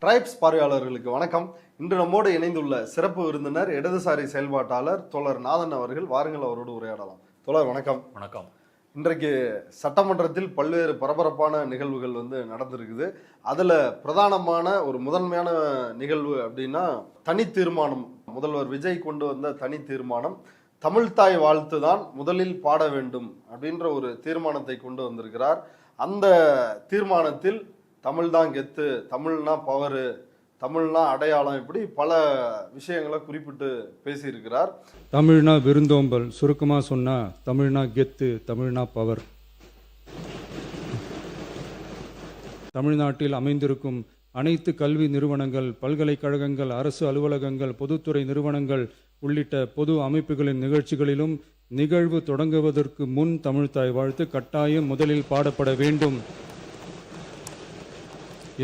Tribes பார்வையாளர்களுக்கு வணக்கம். இன்று நம்மோடு இணைந்துள்ள சிறப்பு விருந்தினர் இடதுசாரி செயல்பாட்டாளர் தோழர் நாதன் அவர்கள். வாருங்கள், அவரோடு உரையாடலாம். தோழர் வணக்கம். வணக்கம். இன்றைக்கு சட்டமன்றத்தில் பல்வேறு பரபரப்பான நிகழ்வுகள் நடந்திருக்குது. அதில் பிரதானமான ஒரு முதன்மையான நிகழ்வு அப்படின்னா தனி தீர்மானம். முதல்வர் விஜய் கொண்டு வந்த தனி தீர்மானம், தமிழ்தாய் வாழ்த்து தான் முதலில் பாட வேண்டும் அப்படின்ற ஒரு தீர்மானத்தை கொண்டு வந்திருக்கிறார். அந்த தீர்மானத்தில் தமிழ் தான் கெத்து, தமிழ்னா பவரு, தமிழ்னா அடையாளம், இப்படி பல விஷயங்களை குறிப்பிட்டு பேசியிருக்கிறார். தமிழ்னா விருந்தோம்பல், சுருக்கமாக சொன்னா தமிழ்னா கெத்து, தமிழ்னா பவர். தமிழ்நாட்டில் அமைந்திருக்கும் அனைத்து கல்வி நிறுவனங்கள், பல்கலைக்கழகங்கள், அரசு அலுவலகங்கள், பொதுத்துறை நிறுவனங்கள் உள்ளிட்ட பொது அமைப்புகளின் நிகழ்ச்சிகளிலும் நிகழ்வு தொடங்குவதற்கு முன் தமிழ்தாய் வாழ்த்து கட்டாயம் முதலில் பாடப்பட வேண்டும்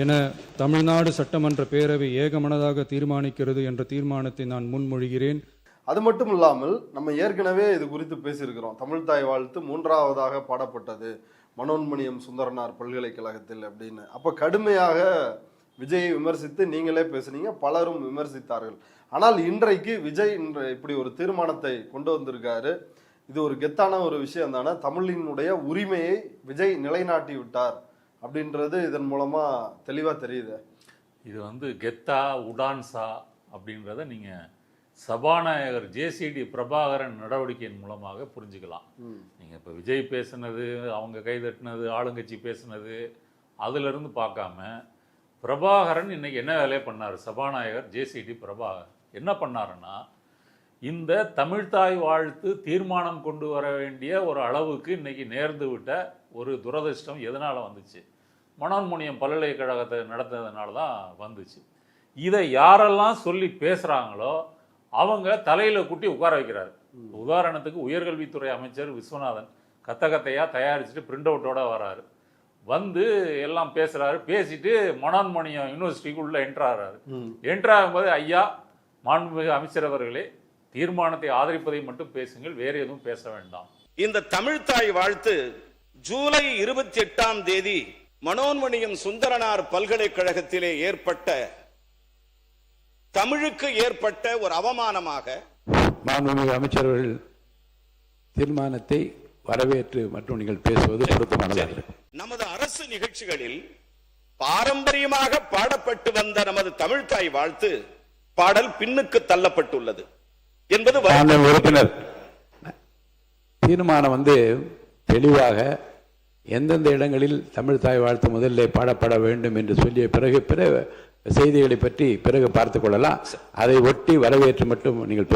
என தமிழ்நாடு சட்டமன்ற பேரவை ஏகமனதாக தீர்மானிக்கிறது என்ற தீர்மானத்தை நான் முன்மொழிகிறேன். அது மட்டும் இல்லாமல் நம்ம ஏற்கனவே இது குறித்து பேசியிருக்கிறோம். தமிழ்தாய் வாழ்த்து மூன்றாவதாக பாடப்பட்டது மனோன்மணியம் சுந்தரனார் பல்கலைக்கழகத்தில் அப்படின்னு. அப்போ கடுமையாக விஜயை விமர்சித்து நீங்களே பேசுனீங்க, பலரும் விமர்சித்தார்கள். ஆனால் இன்றைக்கு விஜய் இப்படி ஒரு தீர்மானத்தை கொண்டு வந்திருக்காரு. இது ஒரு கெத்தான ஒரு விஷயம் தானே. தமிழினுடைய உரிமையை விஜய் நிலைநாட்டி விட்டார் அப்படின்றது இதன் மூலமா தெளிவா தெரியுது. இது கெத்தா உடான்சா அப்படின்றத நீங்க சபாநாயகர் ஜேசிடி பிரபாகரன் நடவடிக்கையின் மூலமாக புரிஞ்சுக்கலாம். நீங்க இப்ப விஜய் பேசுனது, அவங்க கைதட்டினது, ஆளுங்கட்சி பேசுனது, அதுல இருந்து பார்க்காம பிரபாகரன் இன்னைக்கு என்ன வேலையை பண்ணார்? சபாநாயகர் ஜேசிடி பிரபாகரன் என்ன பண்ணாருன்னா, இந்த தமிழ்தாய் வாழ்த்து தீர்மானம் கொண்டு வர வேண்டிய ஒரு அளவுக்கு இன்னைக்கு நேர்ந்து விட்ட ஒரு துரதிர்ஷ்டம் எதனால வந்துச்சு? மனோன்மணியம் பல்கலைக்கழகத்தை நடத்துறதுனால தான் வந்துச்சு. இதை யாரெல்லாம் சொல்லி பேசுகிறாங்களோ அவங்க தலையில் குட்டி உட்கார வைக்கிறாரு. உதாரணத்துக்கு உயர்கல்வித்துறை அமைச்சர் விஸ்வநாதன் கத்தையாக தயாரிச்சுட்டு பிரிண்ட் அவுட்டோட வராரு. வந்து எல்லாம் பேசுகிறாரு. பேசிட்டு மனோன்மணியம் யூனிவர்சிட்டிக்குள்ளே என்ட்ராகிறாரு. என்ட்ராகும்போது, ஐயா மாண்புமிகு அமைச்சர் அவர்களே, தீர்மானத்தை ஆதரிப்பதை மட்டும் பேசுங்கள், வேறு எதுவும் பேச வேண்டாம். இந்த தமிழ்தாய் வாழ்த்து ஜூலை 28 மனோன்மணியம் சுந்தரனார் பல்கலைக்கழகத்திலே ஏற்பட்ட தமிழுக்கு ஏற்பட்ட ஒரு அவமானமாக மாண்புமிகு அமைச்சர்கள் தீர்மானத்தை வரவேற்று மற்றும் நீங்கள் பேசுவது பொருத்தமானது. நமது அரசு நிகழ்ச்சிகளில் பாரம்பரியமாக பாடப்பட்டு வந்த நமது தமிழ்தாய் வாழ்த்து பாடல் பின்னுக்கு தள்ளப்பட்டுள்ளது என்பது உறுப்பினர் தீர்மானம் தெளிவாக எந்தெந்த இடங்களில் தமிழ்தாய் வாழ்த்து முதலில் பாடப்பட வேண்டும் என்று சொல்லிய பிறகு பிற செய்திகளை பற்றி பிறகு பார்த்துக் கொள்ளலாம். அதை ஒட்டி வரவேற்று மட்டும் நீங்கள்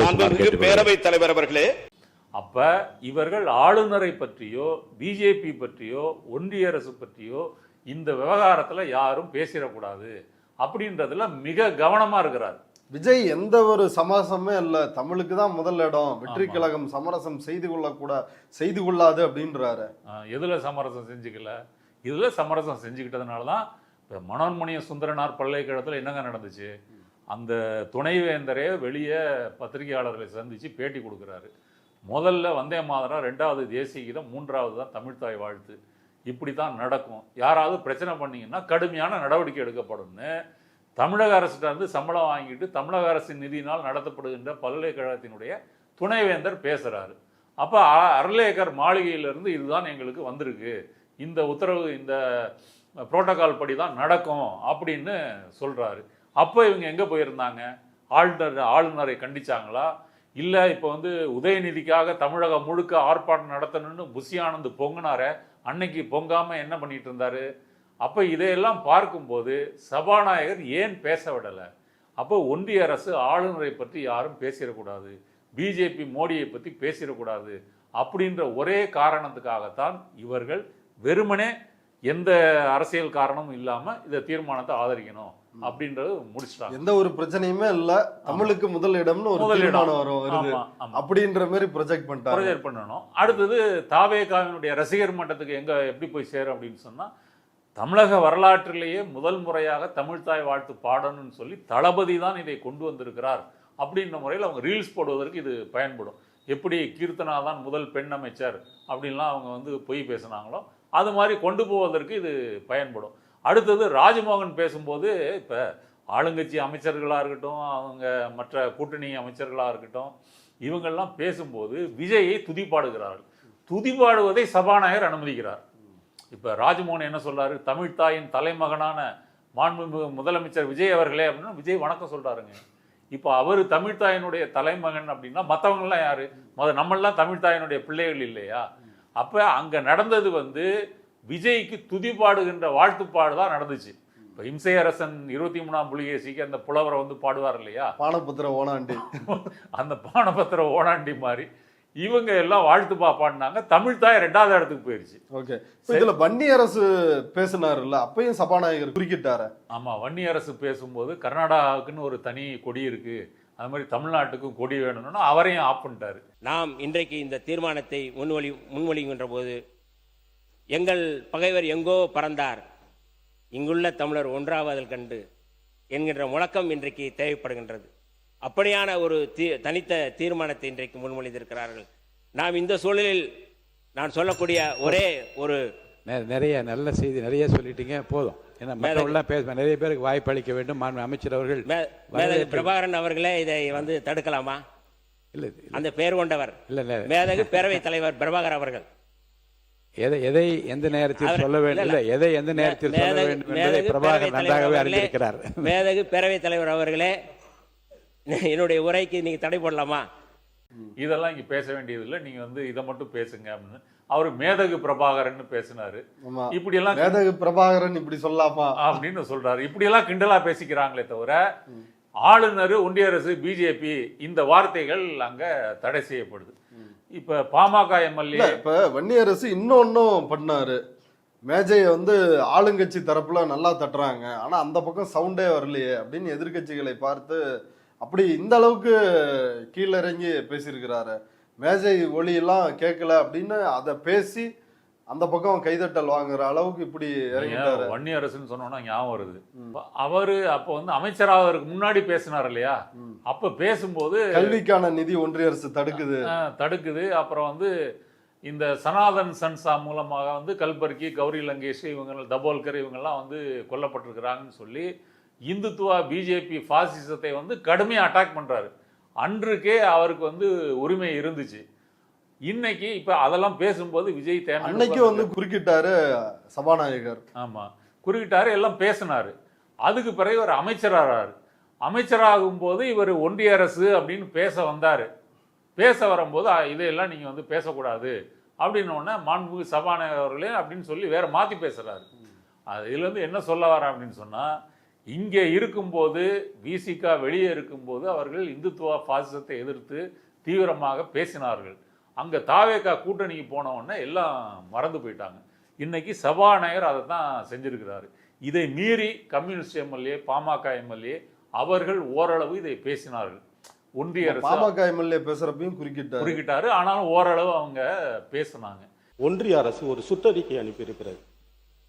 பேரவைத் தலைவர் அவர்களே. அப்ப இவர்கள் ஆளுநரை பற்றியோ பிஜேபி பற்றியோ ஒன்றிய அரசு பற்றியோ இந்த விவகாரத்துல யாரும் பேசிடக்கூடாது அப்படின்றதுல மிக கவனமா இருக்கிறார் விஜய். எந்த ஒரு சமரசமே இல்லை, தமிழுக்கு தான் முதல் இடம், வெற்றி கழகம் சமரசம் செய்து கொள்ளாது அப்படின்றாரு. எதுல சமரசம் செஞ்சுக்கல? இதுல சமரசம் செஞ்சுக்கிட்டதுனாலதான் இப்போ மனோன்மணியம் சுந்தரனார் பல்கலைக்கழகத்தில் என்னங்க நடந்துச்சு? அந்த துணைவேந்தரே வெளியே பத்திரிகையாளர்களை சந்திச்சு பேட்டி கொடுக்குறாரு. முதல்ல வந்தே மாதரம், ரெண்டாவது தேசிய கீதம், மூன்றாவது தான் தமிழ்தாய் வாழ்த்து. இப்படி தான் நடக்கும். யாராவது பிரச்சனை பண்ணீங்கன்னா கடுமையான நடவடிக்கை எடுக்கப்படும்னு தமிழக அரசிட்ட சம்பளம் வாங்கிட்டு தமிழக அரசின் நிதியினால் நடத்தப்படுகின்ற பல்கலைக்கழகத்தினுடைய துணைவேந்தர் பேசுறாரு. அப்போ அர்லேக்கர் மாளிகையிலிருந்து இதுதான் எங்களுக்கு வந்திருக்கு, இந்த உத்தரவு, இந்த புரோட்டோகால் படி தான் நடக்கும் அப்படின்னு சொல்றாரு. அப்போ இவங்க எங்க போயிருந்தாங்க? ஆளுநரை கண்டிச்சாங்களா? இல்லை இப்போ உதயநிதிக்காக தமிழகம் முழுக்க ஆர்ப்பாட்டம் நடத்தணும்னு புஷி ஆனந்த் பொங்கினார, அன்னைக்கு பொங்காம என்ன பண்ணிட்டு இருந்தாரு? அப்போ இதையெல்லாம் பார்க்கும்போது சபாநாயகர் ஏன் பேச விடலை? அப்போ ஒன்றிய அரசு ஆளுநரை பற்றி யாரும் பேசிடக்கூடாது, பிஜேபி மோடியை பற்றி பேசிடக்கூடாது அப்படின்ற ஒரே காரணத்துக்காகத்தான் இவர்கள் வெறுமனே எந்த அரசியல் காரணமும் இல்லாம இந்த தீர்மானத்தை ஆதரிக்கணும் அப்படின்றது முடிச்சிட்டாங்க. எந்த ஒரு பிரச்சனையுமே இல்ல, தமிழுக்கு முதல் இடம்னு ஒரு தீர்மானம் வருது அப்படின்ற மாதிரி ப்ரொஜெக்ட் பண்ணணும். அடுத்தது தாவேகாவினுடைய ரசிகர் மன்றத்துக்கு எப்படி போய் சேரும் அப்படின்னு சொன்னா, தமிழக வரலாற்றிலேயே முதல் முறையாக தமிழ்தாய் வாழ்த்து பாடணும்னு சொல்லி தளபதி தான் இதை கொண்டு வந்திருக்கிறார் அப்படின்ற முறையில் அவங்க ரீல்ஸ் போடுவதற்கு இது பயன்படும். எப்படி கீர்த்தனா தான் முதல் பெண் அமைச்சர் அப்படின்லாம் அவங்க பொய் பேசினாங்களோ அது மாதிரி கொண்டு போவதற்கு இது பயன்படும். அடுத்தது ராஜ்மோகன் பேசும்போது இப்போ ஆளுங்கட்சி அமைச்சர்களாக இருக்கட்டும், அவங்க மற்ற கூட்டணி அமைச்சர்களாக இருக்கட்டும், இவங்கெல்லாம் பேசும்போது விஜயை துதிப்பாடுகிறார்கள். துதிப்பாடுவதை சபாநாயகர் அனுமதிக்கிறார். இப்போ ராஜ்மோகன் என்ன சொல்றாரு, தமிழ்தாயின் தலைமகனான மாண்புமிகு முதலமைச்சர் விஜய் அவர்களே அப்படின்னு விஜய் வணக்கம் சொல்றாருங்க. இப்போ அவர் தமிழ்தாயினுடைய தலைமகன் அப்படின்னா மற்றவங்கெல்லாம் யாரு? நம்மெல்லாம் தமிழ்தாயினுடைய பிள்ளைகள் இல்லையா? அப்போ அங்கே நடந்தது வந்து விஜய்க்கு துதிப்பாடுகின்ற வாழ்த்துப்பாடு தான் நடந்துச்சு. இப்போ இம்சையரசன் 23ஆம் புலிகேசிக்கு அந்த புலவரை வந்து பாடுவார் இல்லையா, பானபத்திர ஓனாண்டி, அந்த பானபத்திர ஓனாண்டி மாதிரி இவங்க எல்லாம் வாழ்த்துப்பா பாடினாங்க. தமிழ்தாய் 2வது இடத்துக்கு போயிடுச்சு. ஓகே, இதுல வன்னி அரசு பேசினாருல்ல, அப்பயும் சபாநாயகர் குறுக்கிட்டாரு. ஆமா, வன்னி அரசு பேசும்போது கர்நாடகாவுக்குன்னு ஒரு தனி கொடி இருக்கு, அது மாதிரி தமிழ்நாட்டுக்கும் கொடி வேணும்னு அவரையும் ஆஃப் பண்ணிட்டாரு. நாம் இன்றைக்கு இந்த தீர்மானத்தை முன்மொழிகின்ற போது எங்கள் பகைவர் எங்கோ பறந்தார், இங்குள்ள தமிழர் ஒன்றாவதில் கண்டு என்கின்ற முழக்கம் இன்றைக்கு தேவைப்படுகின்றது. அப்படியான ஒரு தனித்த தீர்மானத்தை இன்றைக்கு முன்மொழிந்திருக்கிறார்கள். நாம் இந்த சூழலில் நான் சொல்லக்கூடிய ஒரே ஒரு நிறைய நல்ல செய்தி நிறைய சொல்லிட்டீங்க, போதும். ஏன்னா மற்றவர்கள்லாம் பேச நிறைய பேருக்கு வாய்ப்பு அளிக்க வேண்டும். அமைச்சர் அவர்கள் மேதகு பிரபாகரன் அவர்களே இதை வந்து தடுக்கலாமா? இல்லை, அந்த பெயர் கொண்டவர் இல்லை, மேதகு பேரவைத் தலைவர் பிரபாகர் அவர்கள் எதை எந்த நேரத்தில் சொல்ல வேண்டும், இல்லை எதை எந்த நேரத்தில் சொல்ல வேண்டும் என்பதை பிரபாகர் நன்றாகவே அறிந்திருக்கிறார். மேதகு பேரவைத் தலைவர் அவர்களே, என்னுடைய உரைக்கு நீங்க தடை போடலாமா? இதெல்லாம் இங்க பேச வேண்டியதில்லை, நீங்க வந்து இதை மட்டும் பேசுங்க அப்படின்னு அவரு மேதகு பிரபாகரன் பேசினாரு. இப்படி எல்லாம் மேதகு பிரபாகரன் இப்படி சொல்லாமா அப்படின்னு சொல்றாரு. இப்படி எல்லாம் கிண்டலா பேசிக்கிறாங்களே தவிர ஆளுநர், ஒன்றிய அரசு, பிஜேபி இந்த வார்த்தைகள் அங்க தடை செய்யப்படுது. இப்ப பாமக எம்எல்ஏ, இப்ப வன்னி அரசு இன்னொன்னும் பண்ணாரு, மேஜையை வந்து ஆளுங்கட்சி தரப்புல நல்லா தட்டுறாங்க, ஆனா அந்த பக்கம் சவுண்டே வரலையே அப்படின்னு எதிர்கட்சிகளை பார்த்து அப்படி இந்த அளவுக்கு கீழிறங்கி பேசியிருக்கிறாரு. மேஜை ஒளியெல்லாம் கேட்கல அப்படின்னு அதை பேசி அந்த பக்கம் கைதட்டல் வாங்குற அளவுக்கு இப்படி இறங்கிட்டாரு. வன்னி அரசுன்னு சொன்னோம்னா ஞாபகம் வருது, அவரு அப்ப வந்து அமைச்சராவதற்கு முன்னாடி பேசினார் இல்லையா, அப்ப பேசும்போது கல்விக்கான நிதி ஒன்றிய அரசு தடுக்குது. அப்புறம் வந்து இந்த சனாதன் சன்சா மூலமாக வந்து கல்பர்கி, கௌரி லங்கேஷ், இவங்க தபோல்கர் இவங்கெல்லாம் வந்து கொல்லப்பட்டிருக்கிறாங்கன்னு சொல்லி இந்துத்துவா பிஜேபி பாசிசத்தை வந்து கடுமையாக அட்டாக் பண்றாரு. அன்றுக்கே அவருக்கு வந்து உரிமை இருந்துச்சு. இன்னைக்கு இப்ப அதெல்லாம் பேசும்போது விஜய் அன்னைக்கு வந்து குறுக்கிட்டாரு சபாநாயகர். ஆமா, குறுக்கிட்டாரு, எல்லாம் பேசினாரு. அதுக்கு பிறகு ஒரு அமைச்சராகிறாரு. அமைச்சராகும் போது இவர் ஒன்றிய அரசு அப்படின்னு பேச வந்தாரு. பேச வரும்போது இதையெல்லாம் நீங்க வந்து பேசக்கூடாது அப்படின்னு மாண்புமிகு சபாநாயகர் அவர்களே அப்படின்னு சொல்லி வேற மாத்தி பேசுறாரு. இதுல இருந்து என்ன சொல்ல வர அப்படின்னு சொன்னா, இங்கே இருக்கும்போது விசிகா வெளியே இருக்கும்போது அவர்கள் இந்துத்துவ பாசிசத்தை எதிர்த்து தீவிரமாக பேசினார்கள். அங்கே தாவேகா கூட்டணிக்கு போன உடனே எல்லாம் மறந்து போயிட்டாங்க. இன்னைக்கு சபாநாயகர் அதை தான் செஞ்சிருக்கிறாரு. இதை மீறி கம்யூனிஸ்ட் எம்எல்ஏ, பாமக எம்எல்ஏ அவர்கள் ஓரளவு இதை பேசினார்கள். ஒன்றிய அரசு பாமக எம்எல்ஏ பேசுறப்பையும் குறுக்கிட்டாரு. ஆனாலும் ஓரளவு அவங்க பேசினாங்க. ஒன்றிய அரசு ஒரு சுற்றறிக்கை அனுப்பியிருக்கிறது.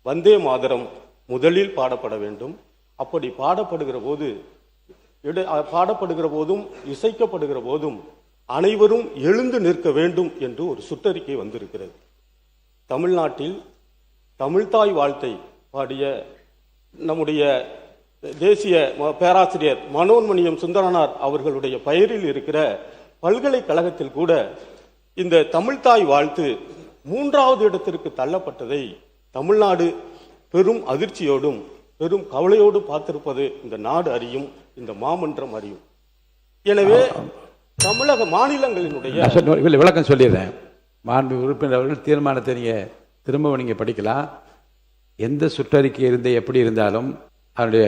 வந்தே மாதரம் முதலில் பாடப்பட வேண்டும். அப்படி பாடப்படுகிற போதும் இசைக்கப்படுகிற போதும் அனைவரும் எழுந்து நிற்க வேண்டும் என்று ஒரு சுற்றறிக்கை வந்திருக்கிறது. தமிழ்நாட்டில் தமிழ்தாய் வாழ்த்தை பாடிய நம்முடைய தேசிய பேராசிரியர் மனோன்மணியம் சுந்தரனார் அவர்களுடைய பெயரில் இருக்கிற பல்கலைக்கழகத்தில் கூட இந்த தமிழ்தாய் வாழ்த்து 3வது இடத்திற்கு தள்ளப்பட்டதை தமிழ்நாடு பெரும் அதிர்ச்சியோடும் பெரும் கவலையோடு பார்த்திருப்பது இந்த நாடு அறியும், இந்த மாமன்றம் அறியும். எனவே தமிழக மாநிலங்களினுடைய விளக்கம் சொல்லிடுறேன். மாண்பு உறுப்பினர் அவர்கள் தீர்மானத்தை திரும்ப படிக்கலாம். எந்த சுற்றறிக்கை இருந்து எப்படி இருந்தாலும் அதனுடைய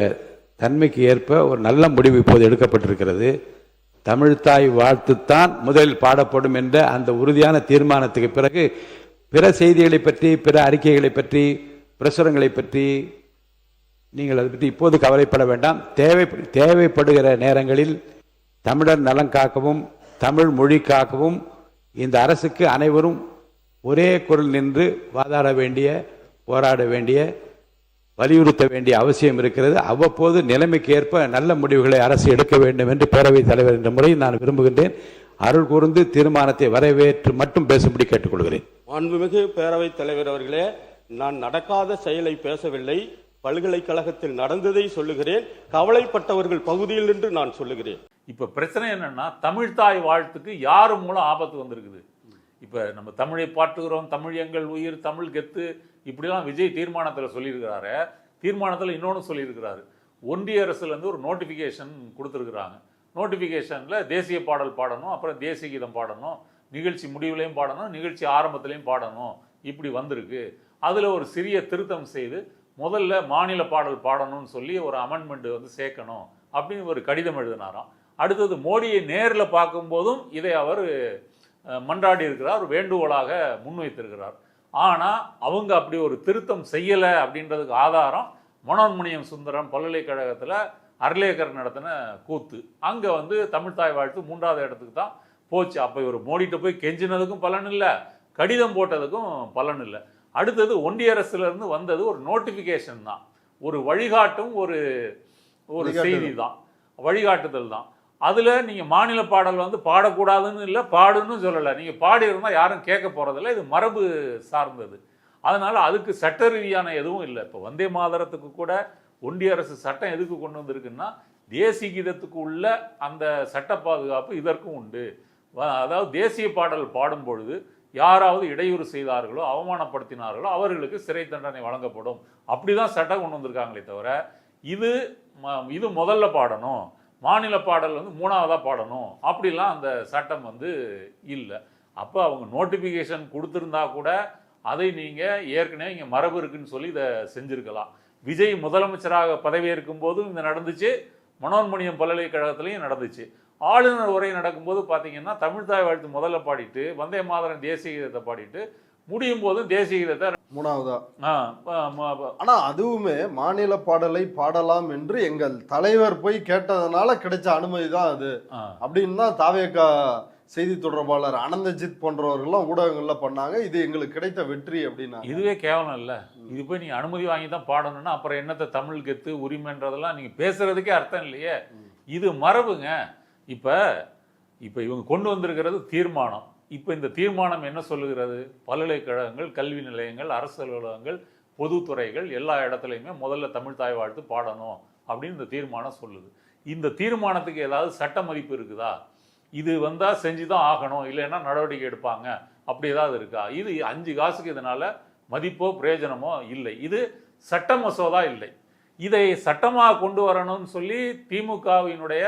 தன்மைக்கு ஏற்ப ஒரு நல்ல முடிவு இப்போது எடுக்கப்பட்டிருக்கிறது. தமிழ்தாய் வாழ்த்துத்தான் முதலில் பாடப்படும் என்ற அந்த உறுதியான தீர்மானத்துக்கு பிறகு பிற செய்திகளை பற்றி, பிற அறிக்கைகளை பற்றி, பிரசுரங்களை பற்றி நீங்கள் அதை பற்றி இப்போது கவலைப்பட வேண்டாம். தேவைப்படுகிற நேரங்களில் தமிழர் நலன் காக்கவும் தமிழ் மொழி காக்கவும் இந்த அரசுக்கு அனைவரும் ஒரே குரல் நின்று வாதாட வேண்டிய, போராட வேண்டிய, வலியுறுத்த வேண்டிய அவசியம் இருக்கிறது. அவ்வப்போது நிலைமைக்கு ஏற்ப நல்ல முடிவுகளை அரசு எடுக்க வேண்டும் என்று பேரவைத் தலைவர் என்ற முறையில் நான் விரும்புகின்றேன். அருள் கூர்ந்து தீர்மானத்தை வரவேற்று மட்டும் பேசும்படி கேட்டுக்கொள்கிறேன். மாண்புமிகு பேரவைத் தலைவர் அவர்களே, நான் நடக்காத செயலை பேசவில்லை, பல்கலைக்கழகத்தில் நடந்ததை சொல்லுகிறேன். கவலைப்பட்டவர்கள் பகுதியில் நின்று நான் சொல்லுகிறேன். இப்ப பிரச்சனை என்னன்னா, தமிழ்தாய் வாழ்த்துக்கு யாரு மூலம் ஆபத்து வந்திருக்குது? இப்ப நம்ம தமிழை பாட்டுகிறோம், தமிழ் எங்கள் உயிர், தமிழ் கெத்து, இப்படிலாம் விஜய் தீர்மானத்தில் சொல்லியிருக்கிறாரு. தீர்மானத்தில் இன்னொன்று சொல்லியிருக்கிறாரு, ஒன்றிய அரசுல இருந்து ஒரு நோட்டிஃபிகேஷன் கொடுத்துருக்குறாங்க. நோட்டிஃபிகேஷனில் தேசிய பாடல் பாடணும், அப்புறம் தேசிய கீதம் பாடணும், நிகழ்ச்சி முடிவுலையும் பாடணும், நிகழ்ச்சி ஆரம்பத்திலையும் பாடணும், இப்படி வந்திருக்கு. அதில் ஒரு சிறிய திருத்தம் செய்து முதல்ல மாநில பாடல் பாடணும்னு சொல்லி ஒரு அமெண்ட்மெண்ட் வந்து சேர்க்கணும் அப்படின்னு ஒரு கடிதம் எழுதினாராம். அடுத்தது மோடியை நேரில் பார்க்கும்போதும் இதை அவர் மன்றாடி இருக்கிறார், வேண்டுகோளாக முன்வைத்திருக்கிறார். ஆனால் அவங்க அப்படி ஒரு திருத்தம் செய்யலை அப்படின்றதுக்கு ஆதாரம் மனோன்மணியம் சுந்தரம் பல்கலைக்கழகத்தில் அர்லேக்கர் நடத்தின கூத்து. அங்கே வந்து தமிழ்தாய் வாழ்த்து 3வது இடத்துக்கு தான் போச்சு. அப்போ இவர் மோடிட்ட போய் கெஞ்சினதுக்கும் பலன் இல்லை, கடிதம் போட்டதுக்கும் பலன் இல்லை. அடுத்தது ஒன்றிய அரசுலேருந்து வந்தது ஒரு நோட்டிஃபிகேஷன் தான், ஒரு வழிகாட்டும் ஒரு செய்தி தான், வழிகாட்டுதல் தான். அதில் நீங்கள் மாநில பாடல் வந்து பாடக்கூடாதுன்னு இல்லை, பாடுன்னு சொல்லலை. நீங்கள் பாடி இருந்தால் யாரும் கேட்க போகிறதில்ல, இது மரபு சார்ந்தது. அதனால் அதுக்கு சட்ட ரீதியான எதுவும் இல்லை. இப்போ வந்தே மாதரத்துக்கு கூட ஒன்றிய அரசு சட்டம் எதுக்கு கொண்டு வந்திருக்குன்னா, தேசிய கீதத்துக்கு உள்ள அந்த சட்ட பாதுகாப்பு இதற்கும் உண்டு. அதாவது தேசிய பாடல் பாடும் பொழுது யாராவது இடையூறு செய்தார்களோ, அவமானப்படுத்தினார்களோ அவர்களுக்கு சிறை தண்டனை வழங்கப்படும். அப்படி தான் சட்டம் கொண்டு வந்திருக்காங்களே தவிர, இது முதல்ல பாடணும், மாநில பாடல் வந்து 3வதாக பாடணும், அப்படிலாம் அந்த சட்டம் வந்து இல்லை. அப்போ அவங்க நோட்டிஃபிகேஷன் கொடுத்துருந்தா கூட அதை நீங்கள் ஏற்கனவே இங்கே மரபு இருக்குன்னு சொல்லி இதை செஞ்சுருக்கலாம். விஜய் முதலமைச்சராக பதவியேற்கும் போதும் இந்த நடந்துச்சு, மனோன்மணியம் பல்கலைக்கழகத்திலையும் நடந்துச்சு. ஆளுநர் உரை நடக்கும்போது பார்த்தீங்கன்னா தமிழ்தாய் வாழ்த்து முதல்ல பாடிட்டு வந்தே மாதரம் தேசிய கீதத்தை பாடிட்டு முடியும் போதும் தேசிய கீதத்தை 3வதா. ஆனா அதுவுமே மாநில பாடலை பாடலாம் என்று எங்கள் தலைவர் போய் கேட்டதுனால கிடைச்ச அனுமதி தான் அது அப்படின்னு தான் தாவேகா செய்தி தொடர்பாளர் அனந்தஜித் போன்றவர்கள்லாம் ஊடகங்கள்ல பண்ணாங்க. இது எங்களுக்கு கிடைத்த வெற்றி அப்படின்னா இதுவே கேவலம் இல்லை. இது போய் நீங்க அனுமதி வாங்கி தான் பாடணும்னா அப்புறம் என்னத்தை தமிழ் கெத்து உரிமைன்றதெல்லாம் நீங்க பேசுறதுக்கே அர்த்தம் இல்லையே. இது மரபுங்க. இப்போ இவங்க கொண்டு வந்திருக்கிறது தீர்மானம். இப்போ இந்த தீர்மானம் என்ன சொல்லுகிறது? பல்கலைக்கழகங்கள், கல்வி நிலையங்கள், அரசு அலுவலகங்கள், பொதுத்துறைகள் எல்லா இடத்துலையுமே முதல்ல தமிழ்தாய் வாழ்த்து பாடணும் அப்படின்னு இந்த தீர்மானம் சொல்லுது. இந்த தீர்மானத்துக்கு ஏதாவது சட்ட மதிப்பு இருக்குதா? இது வந்தால் செஞ்சு தான் ஆகணும், இல்லைன்னா நடவடிக்கை எடுப்பாங்க, அப்படி ஏதாவது இருக்கா? இது 5 காசுக்கு இதனால மதிப்போ பிரயோஜனமோ இல்லை. இது சட்ட மசோதா இல்லை. இதை சட்டமாக கொண்டு வரணும்னு சொல்லி திமுகவினுடைய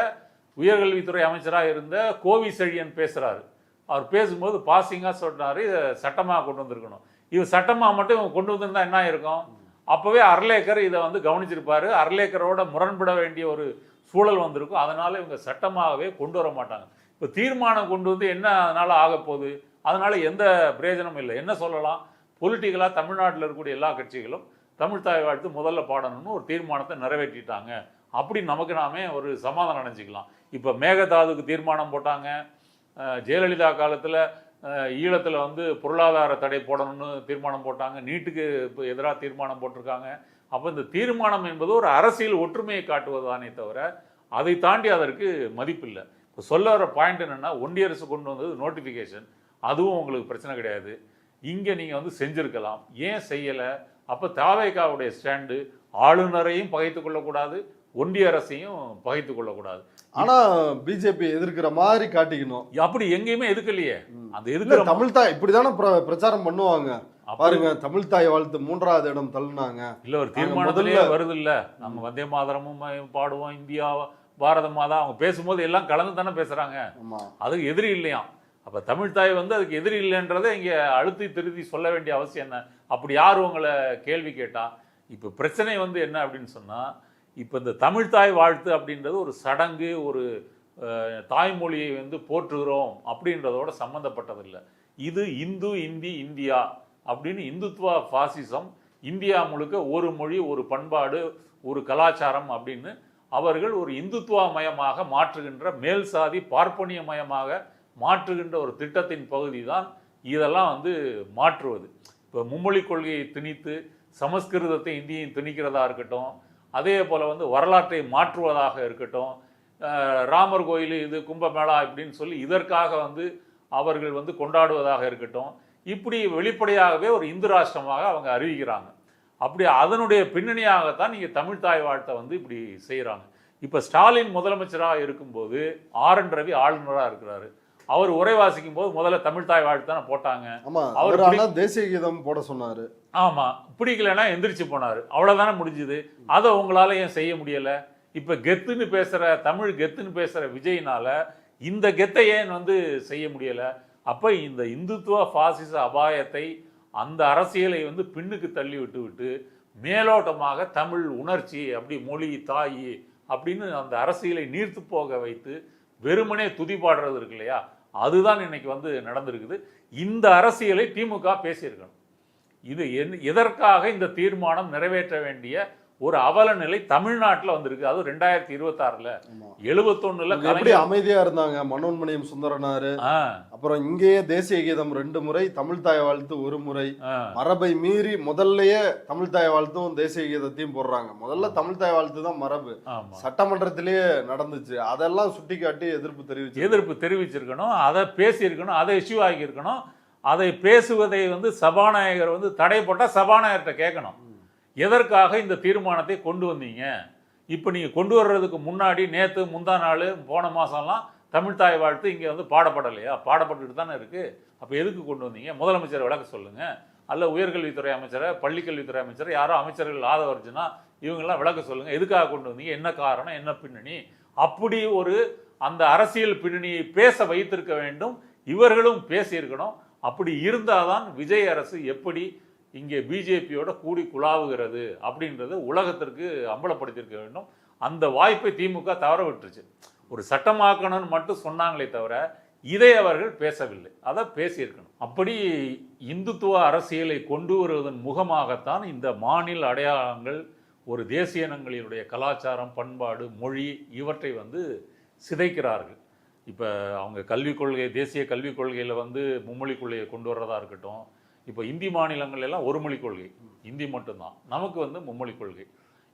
உயர்கல்வித்துறை அமைச்சராக இருந்த கோவி செழியன் பேசுகிறாரு. அவர் பேசும்போது பாசிங்காக சொன்னார், இதை சட்டமாக கொண்டு வந்திருக்கணும். இது சட்டமாக மட்டும் இவங்க கொண்டு வந்திருந்தா என்ன இருக்கும்? அப்போவே அர்லேக்கர் இதை வந்து கவனிச்சிருப்பாரு. அர்லேக்கரோட முரண்பட வேண்டிய ஒரு சூழல் வந்திருக்கும். அதனால இவங்க சட்டமாகவே கொண்டு வர மாட்டாங்க. இப்போ தீர்மானம் கொண்டு வந்து என்ன அதனால் ஆக போகுது? அதனால எந்த பிரயோஜனமும் இல்லை. என்ன சொல்லலாம்? பொலிட்டிக்கலாக தமிழ்நாட்டில் இருக்கக்கூடிய எல்லா கட்சிகளும் தமிழ்தாய் வாழ்த்து முதல்ல பாடணும்னு ஒரு தீர்மானத்தை நிறைவேற்றிட்டாங்க. அப்படி நமக்கு நாமே ஒரு சமாதானம் நினச்சிக்கலாம். இப்போ மேகதாதுக்கு தீர்மானம் போட்டாங்க. ஜெயலலிதா காலத்தில் ஈழத்தில் வந்து பொருளாதார தடை போடணும்னு தீர்மானம் போட்டாங்க. நீட்டுக்கு இப்போ எதிராக தீர்மானம் போட்டிருக்காங்க. அப்போ இந்த தீர்மானம் என்பது ஒரு அரசியல் ஒற்றுமையை காட்டுவதானே தவிர அதை தாண்டி அதற்கு மதிப்பில்லை. இப்போ சொல்ல வர பாயிண்ட் என்னென்னா, ஒன்றிய அரசு கொண்டு வந்தது நோட்டிஃபிகேஷன், அதுவும் உங்களுக்கு பிரச்சனை கிடையாது. இங்கே நீங்கள் வந்து செஞ்சுருக்கலாம், ஏன் செய்யலை? அப்போ தாவேகாவுடைய ஸ்டாண்டு ஆளுநரையும் பகைத்து கொள்ளக்கூடாது, ஒன்றிய அரசையும் பகைத்து கொள்ளக்கூடாது. ஆனா பிஜேபி எதிர்க்கிற மாதிரி காட்டிக்கணும். அப்படி எங்கேயுமே எதுக்கலையே. அந்த எதுக்கு தமிழ்தாய் இப்படிதானே பிரச்சாரம் பண்ணுவாங்க. பாருங்க, தமிழ்தாய் வாழ்த்து 3வது இடம் தள்ளினாங்க. இல்ல ஒரு தீர்மானத்திலேயே வருது இல்ல, நம்ம வந்தே மாதரமும் பாடுவோம், இந்தியா பாரத மாதா, அவங்க பேசும்போது எல்லாம் கலந்து தானே பேசுறாங்க. அதுக்கு எதிரி இல்லையா? அப்ப தமிழ்தாய் வந்து அதுக்கு எதிரி இல்லைன்றதை இங்க அழுத்தி திருத்தி சொல்ல வேண்டிய அவசியம் என்ன? அப்படி யார் உங்களை கேள்வி கேட்டா? இப்ப பிரச்சனை வந்து என்ன அப்படின்னு சொன்னா, இப்போ இந்த தமிழ்தாய் வாழ்த்து அப்படின்றது ஒரு சடங்கு, ஒரு தாய்மொழியை வந்து போற்றுகிறோம் அப்படின்றதோட சம்மந்தப்பட்டதில்லை. இது இந்து, இந்தி, இந்தியா அப்படின்னு இந்துத்துவா பாசிசம் இந்தியா முழுக்க ஒரு மொழி, ஒரு பண்பாடு, ஒரு கலாச்சாரம் அப்படின்னு அவர்கள் ஒரு இந்துத்துவா மயமாக மாற்றுகின்ற, மேல் சாதி பார்ப்பனிய மயமாக மாற்றுகின்ற ஒரு திட்டத்தின் பகுதி தான் இதெல்லாம் வந்து மாற்றுவது. இப்போ மும்மொழி கொள்கையை திணித்து சமஸ்கிருதத்தை இந்தியையும் திணிக்கிறதா இருக்கட்டும், அதே போல் வந்து வரலாற்றை மாற்றுவதாக இருக்கட்டும், ராமர் கோயில் இது கும்பமேளா இப்படின்னு சொல்லி இதற்காக வந்து அவர்கள் வந்து கொண்டாடுவதாக இருக்கட்டும், இப்படி வெளிப்படையாகவே ஒரு இந்து ராஷ்டிரமாக அவங்க அறிவிக்கிறாங்க. அப்படி அதனுடைய பின்னணியாகத்தான் நீங்க தமிழ் தாய் வாழ்த்தை வந்து இப்படி செய்யறாங்க. இப்ப ஸ்டாலின் முதலமைச்சராக இருக்கும்போது RN ரவி ஆளுநராக இருக்கிறாரு. அவர் உரை வாசிக்கும் போது முதல்ல தமிழ் தாய் வாழ்த்து தானே போட்டாங்க. ஆமா, அவர் அவர் ஆனா தேசிய கீதம் போட சொன்னாரு. ஆமா, பிடிக்கலன்னா எந்திரிச்சு போனாரு, அவ்வளவுதானே முடிஞ்சுது. அதை உங்களால ஏன் செய்ய முடியல? இப்ப கெத்துன்னு பேசுற தமிழ் கெத்துன்னு பேசுற விஜய்னால இந்த கெத்தை ஏன் வந்து செய்ய முடியல? அப்ப இந்த இந்துத்துவ பாசிச அபாயத்தை அந்த அரசியலை வந்து பின்னுக்கு தள்ளி விட்டு மேலோட்டமாக தமிழ் உணர்ச்சி அப்படி மொழி தாய் அப்படின்னு அந்த அரசியலை நீர்த்து போக வைத்து வெறுமனே துதிபாடுறது இருக்கு இல்லையா, அதுதான் இன்னைக்கு வந்து நடந்திருக்குது. இந்த அரசியலை திமுக பேசியிருக்கணும். இது எதற்காக இந்த தீர்மானம் நிறைவேற்ற வேண்டிய ஒரு அவல நிலை தமிழ்நாட்டில் வந்திருக்கு. அது 2026ல 71ல எப்படி அமைதியா இருந்தாங்க மனோன்மணியம் சுந்தரனாரு. அப்புறம் இங்கேயே தேசிய கீதம் 2 முறை, தமிழ் தாய் வாழ்த்து 1 முறை, மரபை மீறி முதல்லயே தமிழ் தாய் வாழ்த்தும் தேசிய கீதத்தையும் போடுறாங்க. முதல்ல தமிழ் தாய் வாழ்த்து தான் மரபு, சட்டமன்றத்திலேயே நடந்துச்சு. அதெல்லாம் சுட்டி காட்டி எதிர்ப்பு தெரிவிச்சிருக்கணும், அதை பேசியிருக்கணும், அதை இஷ்யூ ஆகியிருக்கணும். அதை பேசுவதை வந்து சபாநாயகர் வந்து தடை போட்டா சபாநாயகர்கிட்ட கேட்கணும், எதற்காக இந்த தீர்மானத்தை கொண்டு வந்தீங்க? இப்போ நீங்கள் கொண்டு வர்றதுக்கு முன்னாடி நேற்று முந்தா நாள் போன மாதம்லாம் தமிழ் தாய் வாழ்த்து இங்கே வந்து பாடப்படலையா? பாடப்பட்டுட்டு தானே இருக்குது. அப்போ எதுக்கு கொண்டு வந்தீங்க? முதலமைச்சரை விளக்க சொல்லுங்கள், அல்ல உயர்கல்வித்துறை அமைச்சரை, பள்ளிக்கல்வித்துறை அமைச்சரை, யாரோ அமைச்சர்கள் ஆதவர்ஜுனா இவங்கெல்லாம் விளக்க சொல்லுங்கள், எதுக்காக கொண்டு வந்தீங்க, என்ன காரணம், என்ன பின்னணி? அப்படி ஒரு அந்த அரசியல் பின்னணியை பேச வைத்திருக்க வேண்டும், இவர்களும் பேசியிருக்கணும். அப்படி இருந்தால்தான் விஜய் அரசு எப்படி இங்கே பிஜேபியோட கூடி குழாவுகிறது அப்படின்றது உலகத்திற்கு அம்பலப்படுத்தியிருக்க வேண்டும். அந்த வாய்ப்பை திமுக தவற விட்டுருச்சு. ஒரு சட்டமாக்கணும்னு மட்டும் சொன்னாங்களே தவிர இதை அவர்கள் பேசவில்லை, அதை பேசியிருக்கணும். அப்படி இந்துத்துவ அரசியலை கொண்டு வருவதன் முகமாகத்தான் இந்த மாநில அடையாளங்கள், ஒரு தேசிய இனங்களினுடைய கலாச்சாரம், பண்பாடு, மொழி இவற்றை வந்து சிதைக்கிறார்கள். இப்போ அவங்க கல்விக் கொள்கை, தேசிய கல்விக் கொள்கையில் வந்து மும்மொழி கொள்கையை கொண்டு வர்றதா இருக்கட்டும். இப்போ இந்தி மாநிலங்கள் எல்லாம் ஒரு மொழி கொள்கை, இந்தி மட்டும்தான், நமக்கு வந்து மும்மொழி கொள்கை.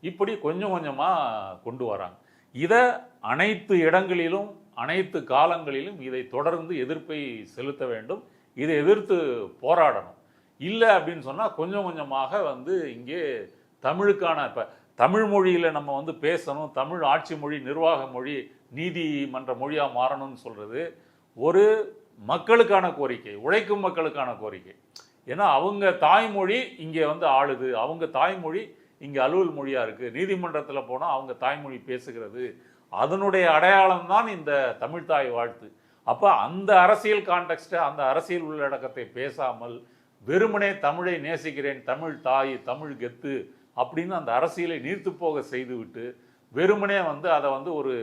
இப்படி கொஞ்சம் கொஞ்சமாக கொண்டு வராங்க. இதை அனைத்து இடங்களிலும் அனைத்து காலங்களிலும் இதை தொடர்ந்து எதிர்ப்பை செலுத்த வேண்டும், இதை எதிர்த்து போராடணும். இல்லை அப்படின்னு சொன்னால் கொஞ்சம் கொஞ்சமாக வந்து இங்கே தமிழுக்கான, இப்போ தமிழ் மொழியில் நம்ம வந்து பேசணும், தமிழ் ஆட்சி மொழி, நிர்வாக மொழி, நீதிமன்ற மொழியாக மாறணும்னு சொல்கிறது ஒரு மக்களுக்கான கோரிக்கை, உழைக்கும் மக்களுக்கான கோரிக்கை. ஏன்னா அவங்க தாய்மொழி இங்கே வந்து ஆளுது, அவங்க தாய்மொழி இங்கே அலுவல் மொழியாக இருக்குது. நீதிமன்றத்தில் போனால் அவங்க தாய்மொழி பேசுகிறது, அதனுடைய அடையாளம் தான் இந்த தமிழ் தாய் வாழ்த்து. அப்போ அந்த அரசியல் கான்டெக்ஸ்ட்டை, அந்த அரசியல் உள்ளடக்கத்தை பேசாமல் வெறுமனே தமிழை நேசிக்கிறேன், தமிழ் தாய், தமிழ் கெத்து அப்படின்னு அந்த அரசியலை நீர்த்து போக செய்துவிட்டு வெறுமனே வந்து அதை வந்து ஒரு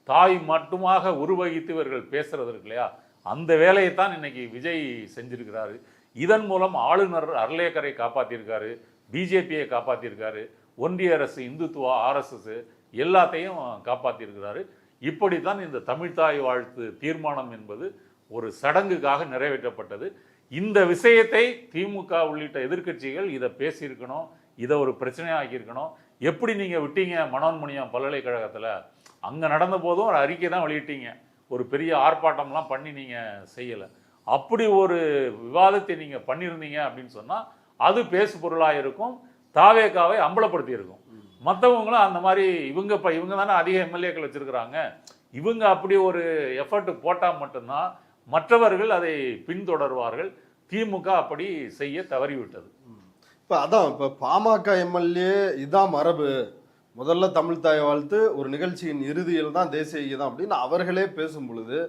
தாய் மட்டுமாக உருவகித்து இவர்கள் பேசுறது இருக்கு இல்லையா, அந்த வேலையை தான் இன்னைக்கு விஜய் செஞ்சிருக்கிறாரு. இதன் மூலம் ஆளுநர் அர்லேக்கரை காப்பாற்றியிருக்காரு, பிஜேபியை காப்பாற்றியிருக்காரு, ஒன்றிய அரசு, இந்துத்துவா, RSS எல்லாத்தையும் காப்பாற்றியிருக்கிறாரு. இப்படித்தான் இந்த தமிழ்தாய் வாழ்த்து தீர்மானம் என்பது ஒரு சடங்குக்காக நிறைவேற்றப்பட்டது. இந்த விஷயத்தை திமுக உள்ளிட்ட எதிர்க்கட்சிகள் இதை பேசியிருக்கணும், இதை ஒரு பிரச்சனையாக்கியிருக்கணும். எப்படி நீங்கள் விட்டீங்க மனோன்மணியம் பல்கலைக்கழகத்தில், அங்கே நடந்த போதும் ஒரு அறிக்கை தான் வெளியிட்டீங்க, ஒரு பெரிய ஆர்ப்பாட்டம்லாம் பண்ணி நீங்கள் செய்யலை. அப்படி ஒரு விவாதத்தை நீங்கள் பண்ணியிருந்தீங்க அப்படின்னு சொன்னால் அது பேசு பொருளாக இருக்கும், தாவேகாவை அம்பலப்படுத்தி இருக்கும். மற்றவங்களும் அந்த மாதிரி இவங்க தானே அதிக எம்எல்ஏக்கள் வச்சுருக்கிறாங்க, இவங்க அப்படி ஒரு எஃபர்ட் போட்டால் மட்டும்தான் மற்றவர்கள் அதை பின்தொடர்வார்கள். திமுக அப்படி செய்ய தவறிவிட்டது. இப்போ அதான் இப்போ பாமக எம்எல்ஏ இதான் மரபு, முதல்ல தமிழ் தாய் வாழ்த்து, ஒரு நிகழ்ச்சியின் இறுதியில் தான் தேசிய கீதம் அப்படின்னு அவர்களே பேசும் பொழுது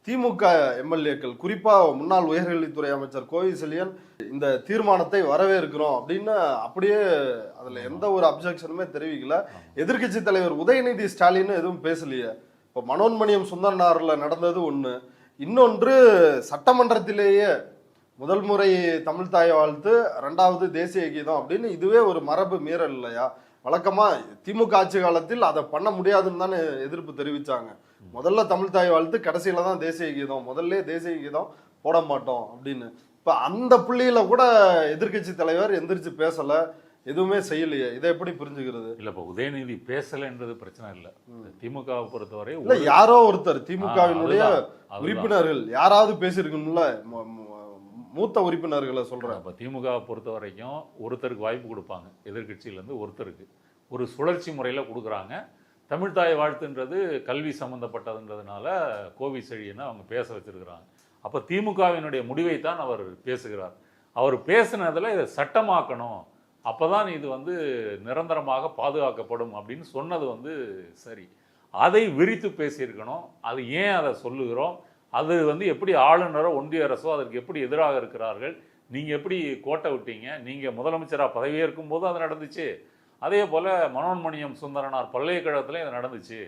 திமுக எம்எல்ஏக்கள், குறிப்பாக முன்னாள் உயர்கல்வித்துறை அமைச்சர் கோவை செழியன் இந்த தீர்மானத்தை வரவேற்கிறோம் அப்படின்னு அப்படியே அதில் எந்த ஒரு அப்ஜெக்ஷனுமே தெரிவிக்கல. எதிர்க்கட்சி தலைவர் உதயநிதி ஸ்டாலின் எதுவும் பேசலையே. இப்போ மனோன்மணியம் சுந்தரனாரில் நடந்தது ஒன்று, இன்னொன்று சட்டமன்றத்திலேயே முதல் முறை தமிழ் தாய் வாழ்த்து, 2வது தேசிய கீதம் அப்படின்னு இதுவே ஒரு மரபு மீறல் இல்லையா? வழக்கமாக திமுக ஆட்சி காலத்தில் அதை பண்ண முடியாதுன்னு தானே எதிர்ப்பு தெரிவித்தாங்க. முதல்ல தமிழ் தாய் வாழ்த்து, கடைசியில் தான் தேசிய கீதம், முதல்ல தேசிய கீதம் போட மாட்டோம் அப்படின்னு. இப்போ அந்த புள்ளியில கூட எதிர்க்கட்சி தலைவர் எந்திரிச்சு பேசலை, எதுவுமே செய்யலையே. இதை எப்படி புரிஞ்சுக்கிறது? இல்லை, இப்போ உதயநிதி பேசலைன்றது பிரச்சனை இல்லை. திமுகவை பொறுத்தவரை இல்லை, யாரோ ஒருத்தர் திமுகவினுடைய உறுப்பினர்கள் யாராவது பேசியிருக்கணும்ல. மூத்த உறுப்பினர்களை சொல்றேன். இப்போ திமுகவை பொறுத்த வரைக்கும் ஒருத்தருக்கு வாய்ப்பு கொடுப்பாங்க, எதிர்க்கட்சியிலேருந்து ஒருத்தருக்கு ஒரு சுழற்சி முறையில் கொடுக்குறாங்க. தமிழ்தாய் வாழ்த்துன்றது கல்வி சம்மந்தப்பட்டதுன்றதுனால கோவி செழியனை அவங்க பேச வச்சிருக்கிறாங்க. அப்போ திமுகவினுடைய முடிவை தான் அவர் பேசுகிறார். அவர் பேசுனதில் இதை சட்டமாக்கணும், அப்போ தான் இது வந்து நிரந்தரமாக பாதுகாக்கப்படும் அப்படின்னு சொன்னது வந்து சரி. அதை விரித்து பேசியிருக்கணும். அது ஏன் அதை சொல்லுகிறோம், அது வந்து எப்படி ஆளுநரோ ஒன்றிய அரசோ அதற்கு எப்படி எதிராக இருக்கிறார்கள், நீங்கள் எப்படி கோட்டை விட்டீங்க, நீங்கள் முதலமைச்சராக பதவியேற்கும் போது அது நடந்துச்சு, அதே போல் மனோன்மணியம் சுந்தரனார் பல்கலைக்கழகத்தில் இது நடந்துச்சு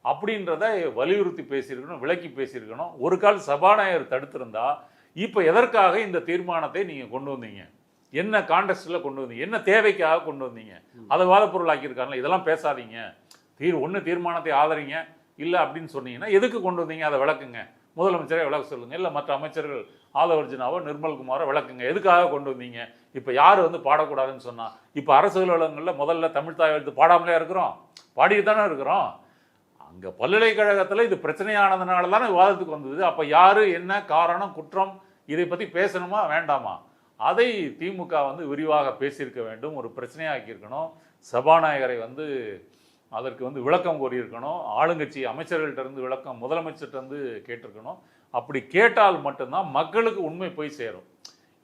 அப்படின்றத வலியுறுத்தி பேசியிருக்கணும், விளக்கி பேசியிருக்கணும். ஒரு கால் சபாநாயகர் தடுத்திருந்தா இப்போ எதற்காக இந்த தீர்மானத்தை நீங்கள் கொண்டு வந்தீங்க, என்ன கான்டெக்ஸ்டில் கொண்டு வந்தீங்க, என்ன தேவைக்காக கொண்டு வந்தீங்க, அதை வாதப்பொருள் ஆக்கியிருக்காங்களா, இதெல்லாம் பேசாதீங்க, ஒன்று தீர்மானத்தை ஆதரிங்க, இல்லை அப்படின்னு சொன்னீங்கன்னா எதுக்கு கொண்டு வந்தீங்க அதை விளக்குங்க, முதலமைச்சரை விளக்க சொல்லுங்க, இல்லை மற்ற அமைச்சர்கள் ஆதவர்ஜுனாவோ நிர்மல்குமாரோ விளக்குங்க, எதுக்காக கொண்டு வந்தீங்க. இப்போ யார் வந்து பாடக்கூடாதுன்னு சொன்னா, இப்போ அரசு அலுவலகங்களில் முதல்ல தமிழ்தாய் எழுத்து பாடாமலே இருக்கிறோம், பாடிட்டு தானே இருக்கிறோம். அங்கே பல்கலைக்கழகத்தில் இது பிரச்சனையானதுனால தானே விவாதத்துக்கு வந்தது. அப்போ யார், என்ன காரணம், குற்றம், இதை பற்றி பேசணுமா வேண்டாமா, அதை திமுக வந்து விரிவாக பேசியிருக்க வேண்டும், ஒரு பிரச்சனையாக்கியிருக்கணும். சபாநாயகரை வந்து அதற்கு வந்து விளக்கம் கோரியிருக்கணும், ஆளுங்கட்சி அமைச்சர்கள்ட்ட இருந்து விளக்கம் முதலமைச்சர்கிட்ட இருந்து கேட்டிருக்கணும். அப்படி கேட்டால் மட்டும்தான் மக்களுக்கு உண்மை போய் சேரும்.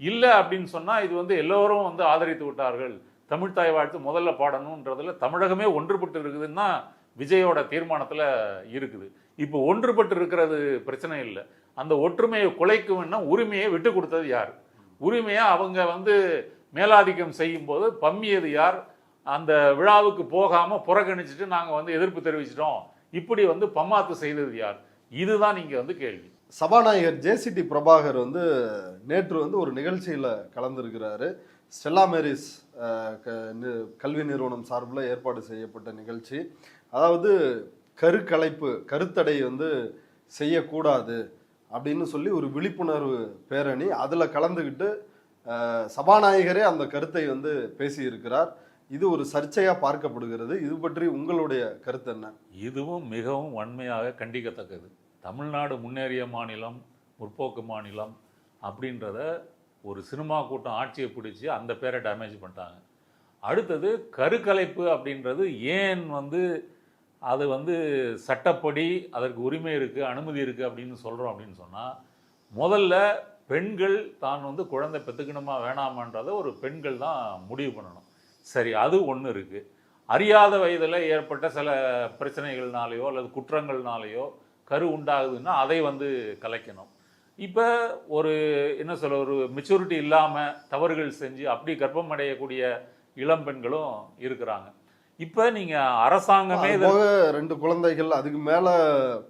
இல்லை அப்படின்னு சொன்னால் இது வந்து எல்லோரும் வந்து ஆதரித்து விட்டார்கள், தமிழ்தாய் வாழ்த்து முதல்ல பாடணுன்றதுல தமிழகமே ஒன்றுபட்டு இருக்குதுன்னா விஜயோட தீர்மானத்தில் இருக்குது. இப்போ ஒன்றுபட்டு இருக்கிறது பிரச்சனை இல்லை, அந்த ஒற்றுமையை குலைக்கும்னா உரிமையை விட்டு கொடுத்தது யார், உரிமையை அவங்க வந்து மேலாதிக்கம் செய்யும் போது பம்மியது யார், அந்த விழாவுக்கு போகாமல் புறக்கணிச்சுட்டு நாங்கள் வந்து எதிர்ப்பு தெரிவிச்சிட்டோம், இப்படி வந்து பம்மாத்து செய்தது யார், இதுதான் இங்கே வந்து கேள்வி. சபாநாயகர் ஜேசிடி பிரபாகர் வந்து நேற்று வந்து ஒரு நிகழ்ச்சியில் கலந்துருக்கிறாரு. ஸ்டெல்லா மேரிஸ் கல்வி நிறுவனம் சார்பில் ஏற்பாடு செய்யப்பட்ட நிகழ்ச்சி. அதாவது கருக்கலைப்பு, கருத்தடை வந்து செய்யக்கூடாது அப்படின்னு சொல்லி ஒரு விழிப்புணர்வு பேரணி, அதில் கலந்துக்கிட்டு சபாநாயகரே அந்த கருத்தை வந்து பேசியிருக்கிறார். இது ஒரு சர்ச்சையாக பார்க்கப்படுகிறது. இது பற்றி உங்களுடைய கருத்து என்ன? இதுவும் மிகவும் வன்மையாக கண்டிக்கத்தக்கது. தமிழ்நாடு முன்னேறிய மாநிலம், முற்போக்கு மாநிலம் அப்படின்றத ஒரு சினிமா கூட்டம் ஆட்சியை பிடிச்சி அந்த பேரை டேமேஜ் பண்ணிட்டாங்க. அடுத்தது கருக்கலைப்பு அப்படின்றது ஏன் வந்து அது வந்து சட்டப்படி அதற்கு உரிமை இருக்குது, அனுமதி இருக்குது அப்படின்னு சொல்கிறோம் அப்படின்னு சொன்னால், முதல்ல பெண்கள் தான் வந்து குழந்தை பெற்றுக்கணுமா வேணாமான்றதை ஒரு பெண்கள் தான் முடிவு பண்ணணும். சரி, அது ஒன்று இருக்குது. அறியாத வயதில் ஏற்பட்ட சில பிரச்சனைகள்னாலேயோ அல்லது குற்றங்கள்னாலேயோ கரு உண்டாகுதுன்னா அதை வந்து கலைக்கணும். இப்போ ஒரு என்ன சொல்ல, ஒரு மெச்சூரிட்டி இல்லாமல் தவறுகள் செஞ்சு அப்படி கர்ப்பம் அடையக்கூடிய இளம் பெண்களும் இருக்கிறாங்க. இப்போ நீங்கள் அரசாங்கமே 2 குழந்தைகள் அதுக்கு மேலே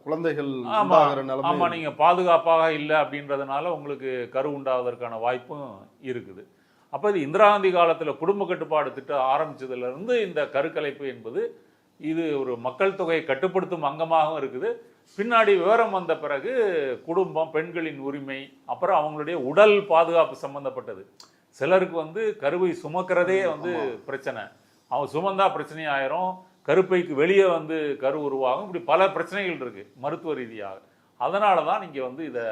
குழந்தைகள் ஆமாம், நீங்கள் பாதுகாப்பாக இல்லை அப்படின்றதுனால உங்களுக்கு கரு உண்டாவதற்கான வாய்ப்பும் இருக்குது. அப்போ இது இந்திரா காந்தி காலத்தில் குடும்ப கட்டுப்பாடு திட்டம் ஆரம்பித்ததுலேருந்து இந்த கருக்கலைப்பு என்பது இது ஒரு மக்கள் தொகையை கட்டுப்படுத்தும் அங்கமாகவும் இருக்குது. பின்னாடி விவரம் வந்த பிறகு குடும்பம், பெண்களின் உரிமை, அப்புறம் அவங்களுடைய உடல் பாதுகாப்பு சம்பந்தப்பட்டது. சிலருக்கு வந்து கருவை சுமக்கிறதே வந்து பிரச்சனை, அவங்க சுமந்தா பிரச்சனை ஆயிரும், கருப்பைக்கு வெளியே வந்து கரு உருவாகும், இப்படி பல பிரச்சனைகள் இருக்குது மருத்துவ ரீதியாக. அதனால தான் நீங்கள் வந்து இதை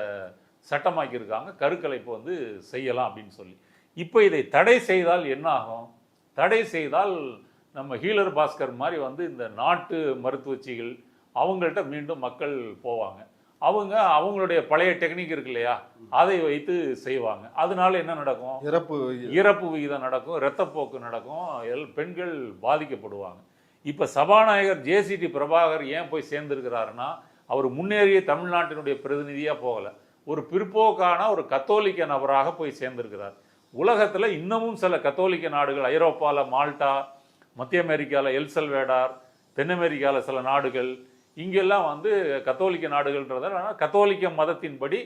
சட்டமாக்கியிருக்காங்க, கருக்கலைப்பு வந்து செய்யலாம் அப்படின்னு சொல்லி. இப்போ இதை தடை செய்தால் என்ன ஆகும்? தடை செய்தால் நம்ம ஹீலர் பாஸ்கர் மாதிரி வந்து இந்த நாட்டு மருத்துவச்சிகள் அவங்கள்ட்ட மீண்டும் மக்கள் போவாங்க, அவங்க அவங்களுடைய பழைய டெக்னிக் இருக்கு இல்லையா, அதை வைத்து செய்வாங்க. அதனால என்ன நடக்கும்? இறப்பு விகிதம் நடக்கும், இரத்தப்போக்கு நடக்கும், பெண்கள் பாதிக்கப்படுவாங்க. இப்போ சபாநாயகர் ஜேசிடி பிரபாகர் ஏன் போய் சேர்ந்திருக்கிறாருன்னா, அவர் முன்னேறிய தமிழ்நாட்டினுடைய பிரதிநிதியாக போகலை, ஒரு பிற்போக்கான ஒரு கத்தோலிக்க நபராக போய் சேர்ந்திருக்கிறார். உலகத்தில் இன்னமும் சில கத்தோலிக்க நாடுகள், ஐரோப்பாவில் மால்டா, மத்திய அமெரிக்காவில் எல்சல்வேடார், தென் அமெரிக்காவில் சில நாடுகள், இங்கெல்லாம் வந்து கத்தோலிக்க நாடுகள்ன்றதால கத்தோலிக்க மதத்தின்படி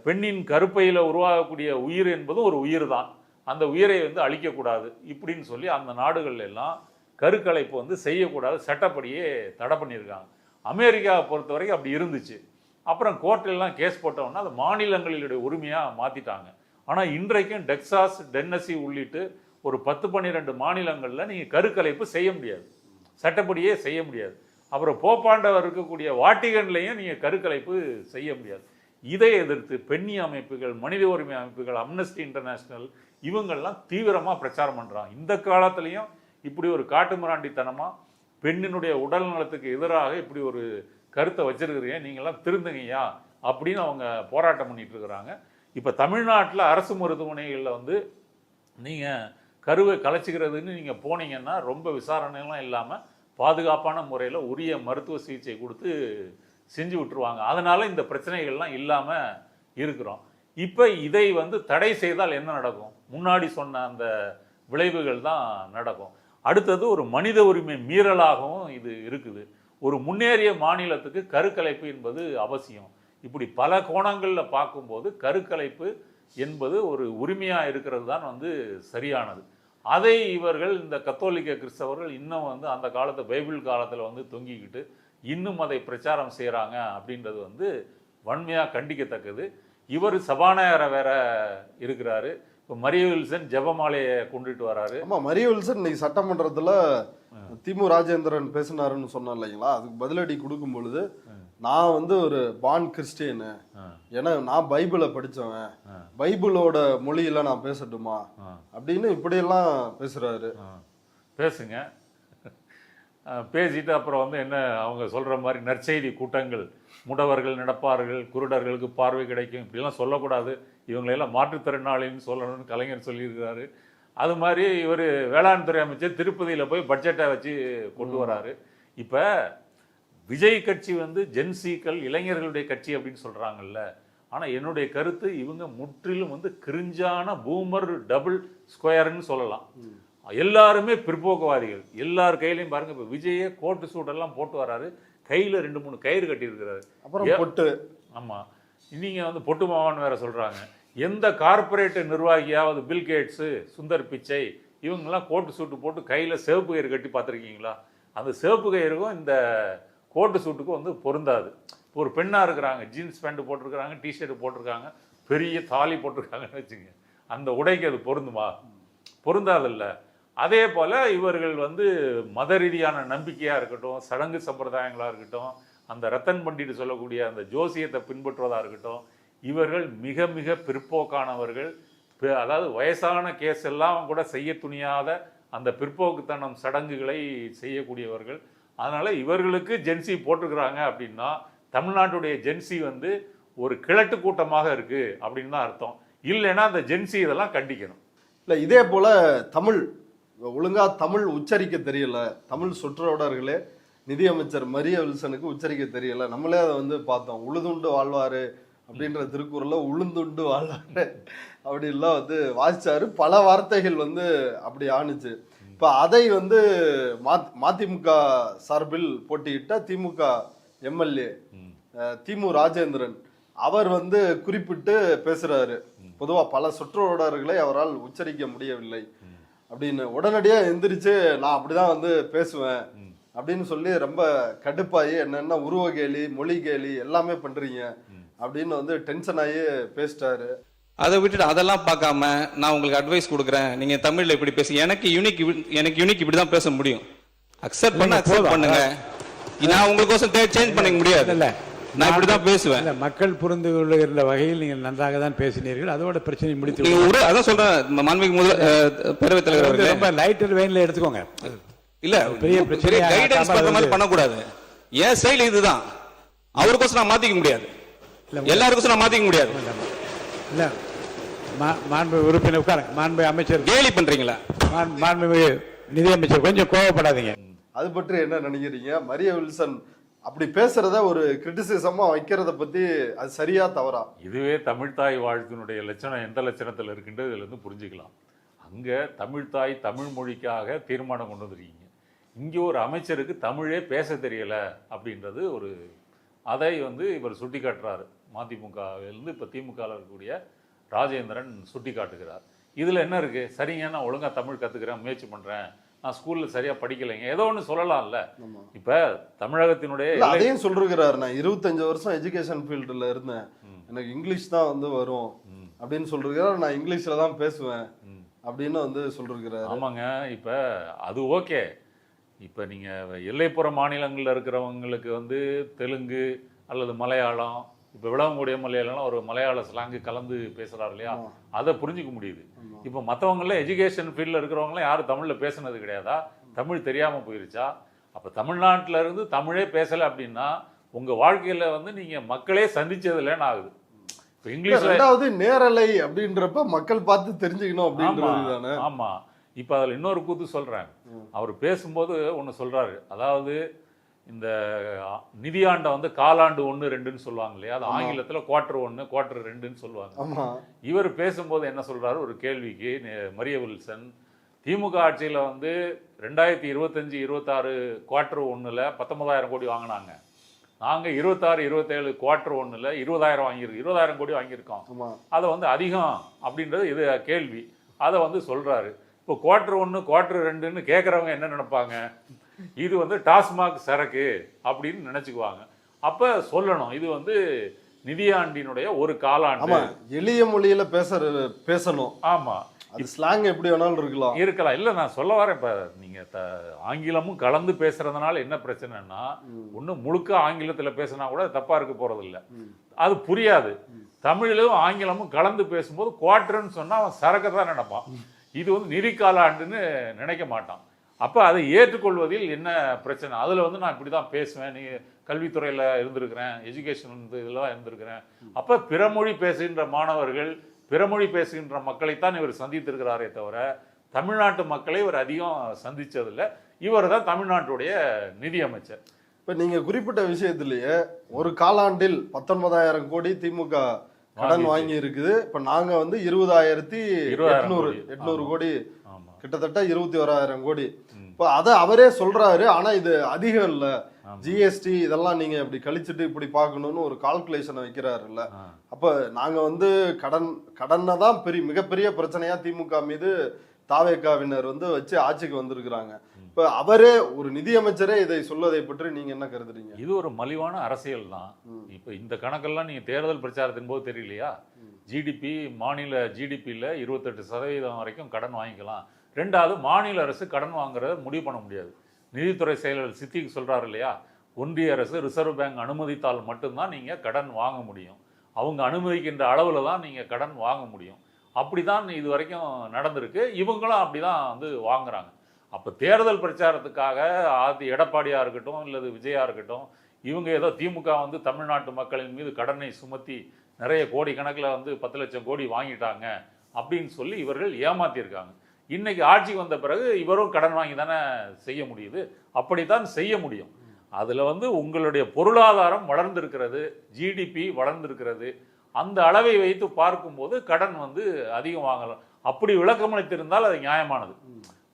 பெண்ணின் கருப்பையில் உருவாகக்கூடிய உயிர் என்பது ஒரு உயிர் தான், அந்த உயிரை வந்து அழிக்கக்கூடாது இப்படின்னு சொல்லி அந்த நாடுகள் எல்லாம் கருக்கலைப்பு வந்து செய்யக்கூடாது, சட்டப்படியே தடை பண்ணியிருக்காங்க. அமெரிக்காவை பொறுத்த வரைக்கும் அப்படி இருந்துச்சு. அப்புறம் கோர்ட்டிலலாம் கேஸ் போட்டோம்னா அது மாநிலங்களுடைய உரிமையாக மாற்றிட்டாங்க. ஆனால் இன்றைக்கும் டெக்சாஸ், டென்னசி உள்ளிட்டு ஒரு 10-12 மாநிலங்களில் நீங்கள் கருக்கலைப்பு செய்ய முடியாது, சட்டப்படியே செய்ய முடியாது. அப்புறம் போப்பாண்டவர் இருக்கக்கூடிய வாட்டிகன்லையும் நீங்கள் கருக்கலைப்பு செய்ய முடியாது. இதை எதிர்த்து பெண்ணி அமைப்புகள், மனித உரிமை அமைப்புகள், அம்னஸ்டி இன்டர்நேஷனல் இவங்கெல்லாம் தீவிரமாக பிரச்சாரம் பண்ணுறாங்க. இந்த காலத்துலேயும் இப்படி ஒரு காட்டுமிராண்டித்தனமாக பெண்ணினுடைய உடல் நலத்துக்கு எதிராக இப்படி ஒரு கருத்தை வச்சிருக்கிறீங்க, நீங்கள்லாம் திருந்துங்கய்யா அப்படின்னு அவங்க போராட்டம் பண்ணிட்டு இருக்கிறாங்க. இப்போ தமிழ்நாட்டில் அரசு மருத்துவமனைகளில் வந்து நீங்கள் கருவை கலைச்சிக்கிறதுன்னு நீங்கள் போனீங்கன்னா ரொம்ப விசாரணைலாம் இல்லாமல் பாதுகாப்பான முறையில் உரிய மருத்துவ சிகிச்சை கொடுத்து செஞ்சு விட்டுருவாங்க. அதனால இந்த பிரச்சனைகள்லாம் இல்லாமல் இருக்கிறோம். இப்போ இதை வந்து தடை செய்தால் என்ன நடக்கும்? முன்னாடி சொன்ன அந்த விளைவுகள் தான் நடக்கும். அடுத்தது ஒரு மனித உரிமை மீறலாகவும் இது இருக்குது. ஒரு முன்னேறிய மாநிலத்துக்கு கருக்கலைப்பு என்பது அவசியம். இப்படி பல கோணங்களில் பார்க்கும்போது கருக்கலைப்பு என்பது ஒரு உரிமையாக இருக்கிறது தான் வந்து சரியானது. அதை இவர்கள் இந்த கத்தோலிக்க கிறிஸ்தவர்கள் இன்னும் வந்து அந்த காலத்து பைபிள் காலத்தில் வந்து தொங்கிக்கிட்டு இன்னும் அதை பிரச்சாரம் செய்கிறாங்க அப்படின்றது வந்து வன்மையாக கண்டிக்கத்தக்கது. இவர் சபாநாயகரை வேற இருக்கிறாரு. இப்போ மரிய வில்சன் ஜெபமாலையை கொண்டுட்டு வராரு. ஆமாம், மரிய வில்சன் இன்னைக்கு சட்டமன்றத்தில் திமு ராஜேந்திரன் பேசினாருன்னு சொன்னோம் இல்லைங்களா, அதுக்கு பதிலடி கொடுக்கும் பொழுது நான் வந்து ஒரு பான் கிறிஸ்டியனு, ஏன்னா நான் பைபிளை படித்தவன், பைபிளோட மொழியில நான் பேசட்டுமா அப்படின்னு இப்படியெல்லாம் பேசுறாரு. பேசுங்க, பேசிட்டு அப்புறம் வந்து என்ன அவங்க சொல்கிற மாதிரி நற்செய்தி கூட்டங்கள், முடவர்கள் நடப்பார்கள், குருடர்களுக்கு பார்வை கிடைக்கும், இப்படிலாம் சொல்லக்கூடாது, இவங்களெல்லாம் மாற்றுத்திறனாளின்னு சொல்லணும்னு கலைஞர் சொல்லியிருக்கிறாரு. அது மாதிரி இவர் வேளாண் துறை அமைச்சர் திருப்பதியில் போய் பட்ஜெட்டை வச்சு கொண்டு வராரு. இப்போ விஜய் கட்சி வந்து ஜென்சிக்கள் இளைஞர்களுடைய கட்சி அப்படின்னு சொல்கிறாங்கல்ல, ஆனால் என்னுடைய கருத்து இவங்க முற்றிலும் வந்து கிரிஞ்சான பூமர் டபுள் ஸ்கொயர்னு சொல்லலாம். எல்லாருமே பிற்போக்குவாதிகள். எல்லார் கையிலையும் பாருங்க, இப்போ விஜயே கோட்டு சூட்டெல்லாம் போட்டு வராரு, கையில் 2-3 கயிறு கட்டியிருக்கிறாரு. அப்புறம் பொட்டு. ஆமாம், நீங்கள் வந்து பொட்டு மாவான்னு வேற சொல்கிறாங்க. எந்த கார்பரேட் நிர்வாகியாவது பில்கேட்ஸு, சுந்தர் பிச்சை இவங்கெல்லாம் கோட்டு சூட்டு போட்டு கையில் சிவப்பு கயிறு கட்டி பார்த்துருக்கீங்களா? அந்த சிவப்பு கயிறுக்கும் இந்த கோட்டு சூட்டுக்கும் வந்து பொருந்தாது. ஒரு பெண்ணாக இருக்கிறாங்க, ஜீன்ஸ் பேண்ட் போட்டிருக்கிறாங்க, டிஷர்ட் போட்டிருக்காங்க, பெரிய தாலி போட்டிருக்காங்கன்னு வச்சுங்க, அந்த உடைக்கு அது பொருந்துமா? பொருந்தாதில்ல. அதே போல் இவர்கள் வந்து மத ரீதியான நம்பிக்கையாக இருக்கட்டும், சடங்கு சம்பிரதாயங்களாக இருக்கட்டும், அந்த ரத்தன் பண்டிட்டு சொல்லக்கூடிய அந்த ஜோசியத்தை பின்பற்றுவதாக இருக்கட்டும், இவர்கள் மிக மிக பிற்போக்கானவர்கள். அதாவது வயசான கேஸ் எல்லாம் கூட செய்ய துணியாத அந்த பிற்போக்குத்தனம் சடங்குகளை செய்யக்கூடியவர்கள். அதனால் இவர்களுக்கு ஜென்சி போட்டிருக்கிறாங்க அப்படின்னா தமிழ்நாட்டுடைய ஜென்சி வந்து ஒரு கிழட்டு கூட்டமாக இருக்குது அப்படின்னு தான் அர்த்தம். இல்லைன்னா அந்த ஜென்சி இதெல்லாம் கண்டிக்கணும். இல்லை, இதே போல் தமிழ் ஒழுங்காக தமிழ் உச்சரிக்க தெரியல, தமிழ் சொற்றொடர்களே நிதியமைச்சர் மரிய வில்சனுக்கு உச்சரிக்க தெரியல. நம்மளே அதை வந்து பார்த்தோம். உழுதுண்டு வாழ்வார் அப்படின்ற திருக்குறளில் உளுந்துண்டு வாழ்வார் அப்படின்லாம் வந்து வாசிச்சாரு. பல வார்த்தைகள் வந்து அப்படி ஆணுச்சு. இப்போ அதை வந்து மதிமுக சார்பில் போட்டியிட்ட திமுக எம்எல்ஏ திமு ராஜேந்திரன் அவர் வந்து குறிப்பிட்டு பேசுறாரு. பொதுவாக பல சொற்றொடர்களை அவரால் உச்சரிக்க முடியவில்லை அப்படின்னு உடனடியாக எந்திரிச்சு நான் அப்படிதான் வந்து பேசுவேன் அப்படின்னு சொல்லி ரொம்ப கடுப்பாயி என்னென்ன உருவ கேலி, மொழி கேலி எல்லாமே பண்றீங்க அப்படின்னு வந்து டென்ஷன் ஆகி பேசிட்டாரு. அதை விட்டுட்டு அதெல்லாம் பார்க்காம நான் உங்களுக்கு அட்வைஸ் கொடுக்குறேன், நீங்க தமிழ்ல இப்படி பேசுங்க, எனக்கு யூனிக் இப்படி தான் பேச முடியும், அக்செப்ட் பண்ணுங்க, நான் உங்களுக்கோசம் சேஞ்ச் பண்ணிக்க முடியாது, இல்ல நான் இப்படி தான் பேசுவேன். மக்கள் புரிந்து கொள்ளுகிற வகையில் நீங்கள் நன்றாக தான் பேசினீர்கள், அதோட பிரச்சனை முடித்து ஒரு அதான் சொல்றேன். மாண்புமிகு முதல் பேரவைத் தலைவர் அவர்களே, ரொம்ப லைட்டர் வெயின்ல எடுத்துக்கோங்க. இல்ல பெரிய பிரச்சனை கைடன்ஸ் பண்ற மாதிரி பண்ணக்கூடாது. ஏன் ஸ்டைல் இதுதான், அவருக்கோசம் நான் மாத்திக்க முடியாது, எல்லாருக்கோசம் நான் மாத்திக்க முடியாது. இல்ல மாண்பு உறுப்பினர் உட்காருங்க. மாண்பு அமைச்சர் கேலி பண்றீங்களா? மாண்பு நிதியமைச்சர் கொஞ்சம் கோவப்படாதீங்க. அது பற்றி என்ன நினைக்கிறீங்க? மரிய வில்சன் அப்படி பேசுறத ஒரு கிரிட்டிசிசமா வைக்கிறத பத்தி அது சரியா தவறா? இதுவே தமிழ்தாய் வாழ்த்தினுடைய லட்சணம் எந்த லட்சணத்தில் இருக்குன்றது இதுல இருந்து புரிஞ்சுக்கலாம். அங்க தமிழ்தாய் தமிழ் மொழிக்காக தீர்மானம் கொண்டு வந்துருக்கீங்க, இங்கே ஒரு அமைச்சருக்கு தமிழே பேச தெரியல அப்படின்றது ஒரு அதை வந்து இவர் சுட்டி காட்டுறாரு. மதிமுகவிலிருந்து இப்போ திமுகவில் இருக்கக்கூடிய ராஜேந்திரன் சுட்டி காட்டுகிறார். இதில் என்ன இருக்குது? சரிங்க, நான் ஒழுங்காக தமிழ் கற்றுக்கிறேன், முயற்சி பண்ணுறேன், நான் ஸ்கூலில் சரியாக படிக்கலைங்க, ஏதோ ஒன்று சொல்லலாம்ல. இப்போ தமிழகத்தினுடைய அதையும் சொல்லிருக்கிறார், நான் 25 வருஷம் எஜுகேஷன் ஃபீல்டில் இருந்தேன், எனக்கு இங்கிலீஷ் தான் வந்து வரும் அப்படின்னு சொல்லிருக்கிறார். நான் இங்கிலீஷில் தான் பேசுவேன் அப்படின்னு வந்து சொல்லிருக்கிறார். ஆமாங்க, இப்போ அது ஓகே. இப்போ நீங்கள் எல்லைப்புற மாநிலங்களில் இருக்கிறவங்களுக்கு வந்து தெலுங்கு அல்லது மலையாளம் இப்போ விளவங்குடி எம்எல்ஏலாம் ஒரு மலையாள ஸ்லாங்கு கலந்து பேசுகிறார் இல்லையா, அதை புரிஞ்சிக்க முடியுது. இப்போ மற்றவங்கள எஜுகேஷன் ஃபீல்டில் இருக்கிறவங்களாம் யாரும் தமிழில் பேசுனது கிடையாதா? தமிழ் தெரியாமல் போயிருச்சா? அப்போ தமிழ்நாட்டில் இருந்து தமிழே பேசலை அப்படின்னா உங்கள் வாழ்க்கையில் வந்து நீங்கள் மக்களே சந்திச்சது இல்லைன்னு ஆகுது. இப்போ இங்கிலீஷில் ரெண்டாவது நேரலை அப்படின்றப்ப மக்கள் பார்த்து தெரிஞ்சுக்கணும் அப்படின்றது தானே. ஆமாம். இப்போ அதில் இன்னொரு கூத்து சொல்கிறேன். அவர் பேசும்போது ஒன்று சொல்கிறாரு, அதாவது இந்த நிதியாண்டை வந்து காலாண்டு 1, 2ன்னு சொல்லுவாங்க இல்லையா, அது ஆங்கிலத்தில் குவார்டர் 1 குவார்டர் 2ன்னு சொல்லுவாங்க. இவர் பேசும்போது என்ன சொல்கிறாரு, ஒரு கேள்விக்கு மரிய வில்சன், திமுக ஆட்சியில் வந்து 2025-26 குவார்டர் 1ல் 19,000 கோடி வாங்கினாங்க, நாங்கள் 26-27 குவார்டர் 1ல் 20,000 வாங்கியிருக்கோம், 20,000 கோடி வாங்கியிருக்கோம், அதை வந்து அதிகம் அப்படின்றது இது கேள்வி. அதை வந்து சொல்கிறாரு. இப்போ குவார்டர் 1 குவார்டர் 2ன்னு கேட்குறவங்க என்ன நினைப்பாங்க, இது வந்து டாஸ்மாக் சரக்கு அப்படின்னு நினைச்சுக்குவாங்க. அப்ப சொல்லணும் இது வந்து நிதியாண்டினுடைய ஒரு காலாண்டு. எளிய மொழியில பேசணும். ஆமா, அது ஸ்லாங் எப்படி வேணாலும் இருக்கலாம். இல்ல நான் சொல்ல வரேன், இப்ப நீங்க ஆங்கிலமும் கலந்து பேசுறதுனால என்ன பிரச்சனைன்னா, ஒண்ணு முழுக்க ஆங்கிலத்துல பேசினா கூட தப்பா இருக்க போறது இல்ல, அது புரியாது. தமிழிலும் ஆங்கிலமும் கலந்து பேசும்போது குவார்டர்ன்னு சொன்னா அவன் சரக்கு தான் நினைப்பான், இது வந்து நிதி காலாண்டுன்னு நினைக்க மாட்டான். அப்போ அதை ஏற்றுக்கொள்வதில் என்ன பிரச்சனை? அதில் வந்து நான் இப்படி தான் பேசுவேன், நீ கல்வித்துறையில் இருந்திருக்கிறேன், எஜுகேஷன் இதில் தான் இருந்திருக்கிறேன். அப்போ பிறமொழி பேசுகின்ற மாணவர்கள், பிறமொழி பேசுகின்ற மக்களைத்தான் இவர் சந்தித்திருக்கிறாரே தவிர தமிழ்நாட்டு மக்களை இவர் அதிகம் சந்தித்ததில்லை. இவர் தான் தமிழ்நாட்டுடைய நிதியமைச்சர். இப்போ நீங்கள் குறிப்பிட்ட விஷயத்திலேயே ஒரு காலாண்டில் 19,000 கோடி திமுக கடன் வாங்கி இருக்குது. இப்போ நாங்கள் வந்து 20,800 கோடி, கிட்டத்தட்ட 21,000 கோடி. இப்போ அதை அவரே சொல்றாரு. ஆனா இது அதிகம் இல்ல, ஜிஎஸ்டி இதெல்லாம் நீங்க இப்படி கழிச்சுட்டு இப்படி பார்க்கணும்னு ஒரு கால்குலேஷனை வைக்கிறாருல்ல. அப்ப நாங்க வந்து கடனை தான் மிகப்பெரிய பிரச்சனையா திமுக மீது தாவேகாவினர் வந்து வச்சு ஆட்சிக்கு வந்திருக்கிறாங்க. இப்ப அவரே ஒரு நிதியமைச்சரே இதை சொல்வதை பற்றி நீங்க என்ன கருதுறீங்க? இது ஒரு மலிவான அரசியல் தான். இப்ப இந்த கணக்கெல்லாம் நீங்க தேர்தல் பிரச்சாரத்தின் போது தெரியலையா, ஜிடிபி மாநில ஜிடிபியில் 28% வரைக்கும் கடன் வாங்கிக்கலாம். ரெண்டாவது, மாநில அரசு கடன் வாங்குறத முடிவு பண்ண முடியாது. நிதித்துறை செயலர் சித்திக்கு சொல்றாரு இல்லையா, ஒன்றிய அரசு ரிசர்வ் பேங்க் அனுமதித்தால் மட்டும்தான் நீங்க கடன் வாங்க முடியும், அவங்க அனுமதிக்கின்ற அளவில் தான் நீங்க கடன் வாங்க முடியும். அப்படிதான் இது வரைக்கும் நடந்திருக்கு. இவங்களும் அப்படிதான் வந்து வாங்குறாங்க. அப்போ தேர்தல் பிரச்சாரத்துக்காக எடப்பாடியா இருக்கட்டும் இல்லது விஜயா இருக்கட்டும், இவங்க ஏதோ திமுக வந்து தமிழ்நாட்டு மக்களின் மீது கடனை சுமத்தி நிறைய கோடி கணக்கில் வந்து 10 லட்சம் கோடி வாங்கிட்டாங்க அப்படின்னு சொல்லி இவர்கள் ஏமாத்தியிருக்காங்க. இன்னைக்கு ஆட்சிக்கு வந்த பிறகு இவரும் கடன் வாங்கி தானே செய்ய முடியுது, அப்படித்தான் செய்ய முடியும். அதில் வந்து உங்களுடைய பொருளாதாரம் வளர்ந்திருக்கிறது, ஜிடிபி வளர்ந்திருக்கிறது, அந்த அளவை வைத்து பார்க்கும்போது கடன் வந்து அதிகம் வாங்கலாம். அப்படி விளக்கமளித்திருந்தால் அது நியாயமானது.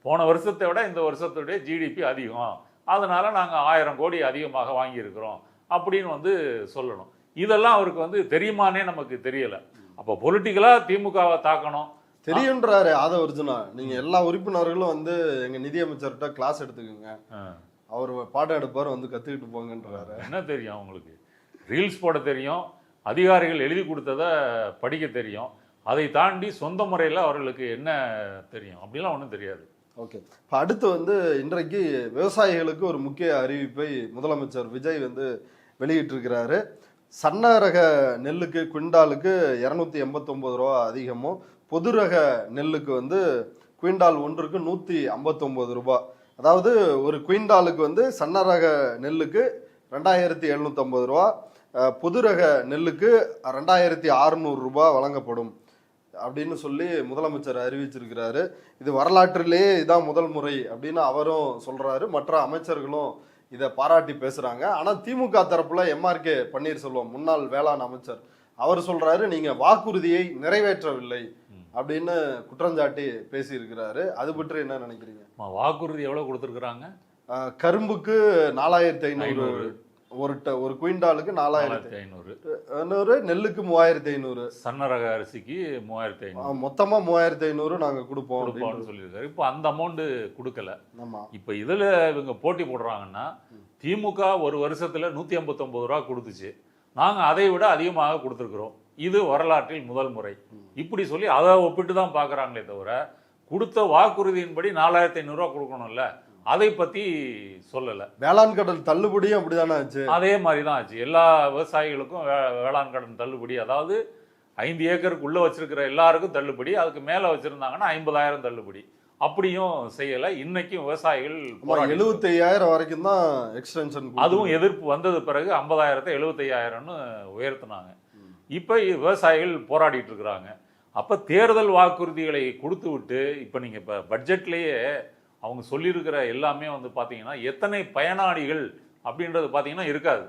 போன வருஷத்தை விட இந்த வருஷத்துடைய ஜிடிபி அதிகம், அதனால நாங்கள் 1000 கோடி அதிகமாக வாங்கியிருக்கிறோம் அப்படின்னு வந்து சொல்லணும். இதெல்லாம் அவருக்கு வந்து தெரியுமானே நமக்கு தெரியல. அப்போ பொலிட்டிக்கலாக திமுகவை தாக்கணும் தெரியுன்றாரு ஆதவர்ஜுனா. நீங்க எல்லா உறுப்பினர்களும் வந்து எங்க நிதியமைச்சர்கிட்ட கிளாஸ் எடுத்துக்கோங்க, அவர் பாடம் எடுப்பார், வந்து கத்துக்கிட்டு போங்கன்றாரு. என்ன தெரியும் அவங்களுக்கு? ரீல்ஸ் போட தெரியும், அதிகாரிகள் எழுதி கொடுத்ததை படிக்க தெரியும், அதை தாண்டி சொந்த முறையில் அவர்களுக்கு என்ன தெரியும்? அப்படிலாம் ஒன்றும் தெரியாது. ஓகே, இப்போ அடுத்து வந்து இன்றைக்கு விவசாயிகளுக்கு ஒரு முக்கிய அறிவிப்பை முதலமைச்சர் விஜய் வந்து வெளியிட்டிருக்கிறாரு. சன்ன ரக நெல்லுக்கு குவிண்டாலுக்கு 289 ரூபா அதிகமும், பொது ரக நெல்லுக்கு வந்து குவிண்டால் ஒன்றுக்கு 159 ரூபாய். அதாவது ஒரு குவிண்டாலுக்கு வந்து சன்ன ரக நெல்லுக்கு 2750 ரூபா, பொது ரக நெல்லுக்கு 2600 ரூபாய் வழங்கப்படும் அப்படின்னு சொல்லி முதலமைச்சர் அறிவிச்சிருக்கிறாரு. இது வரலாற்றிலேயே இதான் முதல் முறை அப்படின்னு அவரும் சொல்றாரு, மற்ற அமைச்சர்களும் இதை பாராட்டி பேசுறாங்க. ஆனா திமுக தரப்புல MRK பன்னீர்செல்வம் முன்னாள் வேளாண் அமைச்சர் அவர் சொல்றாரு, நீங்க வாக்குறுதியை நிறைவேற்றவில்லை அப்படின்னு குற்றஞ்சாட்டி பேசியிருக்கிறாரு. அது பற்றி என்ன நினைக்கிறீங்க? வாக்குறுதி எவ்வளவு கொடுத்துருக்குறாங்க? கரும்புக்கு 4500, ஒரு குவிண்டாலுக்கு 4500, நெல்லுக்கு 3500, சன்ன ரக அரிசிக்கு 3500, மொத்தமா 3500 நாங்க கொடுப்போம் சொல்லியிருக்காரு. இப்போ அந்த அமௌண்ட் கொடுக்கல. இப்போ இதுல இவங்க போட்டி போடுறாங்கன்னா, திமுக ஒரு வருஷத்துல 159 ரூபா கொடுத்துச்சு, நாங்க அதை விட அதிகமாக கொடுத்துருக்குறோம், இது வரலாற்றில் முதல் முறை, இப்படி சொல்லி அதை ஒப்பிட்டு தான் பார்க்குறாங்களே தவிர, கொடுத்த வாக்குறுதியின்படி 4500 ரூபா கொடுக்கணும்ல, அதை பத்தி சொல்லல. வேளாண் கடன் தள்ளுபடியும் அப்படிதானே ஆச்சு? அதே மாதிரி தான் ஆச்சு. எல்லா விவசாயிகளுக்கும் வேளாண் கடன் தள்ளுபடி, அதாவது 5 ஏக்கருக்கு உள்ள வச்சிருக்கிற எல்லாருக்கும் தள்ளுபடி, அதுக்கு மேல வச்சிருந்தாங்கன்னா 50,000 தள்ளுபடி. அப்படியும் செய்யல. இன்னைக்கும் விவசாயிகள் 75,000 வரைக்கும் தான் எக்ஸ்டென்ஷன். அதுவும் எதிர்ப்பு வந்தது பிறகு 50,000 75,000ன்னு உயர்த்தினாங்க. இப்ப விவசாயிகள் போராடிட்டு இருக்கிறாங்க. அப்ப தேர்தல் வாக்குறுதிகளை கொடுத்து விட்டு இப்ப நீங்க இப்ப பட்ஜெட்லயே அவங்க சொல்லியிருக்கிற எல்லாமே வந்து பாத்தீங்கன்னா எத்தனை பயனாளிகள் அப்படின்றது பாத்தீங்கன்னா இருக்காது.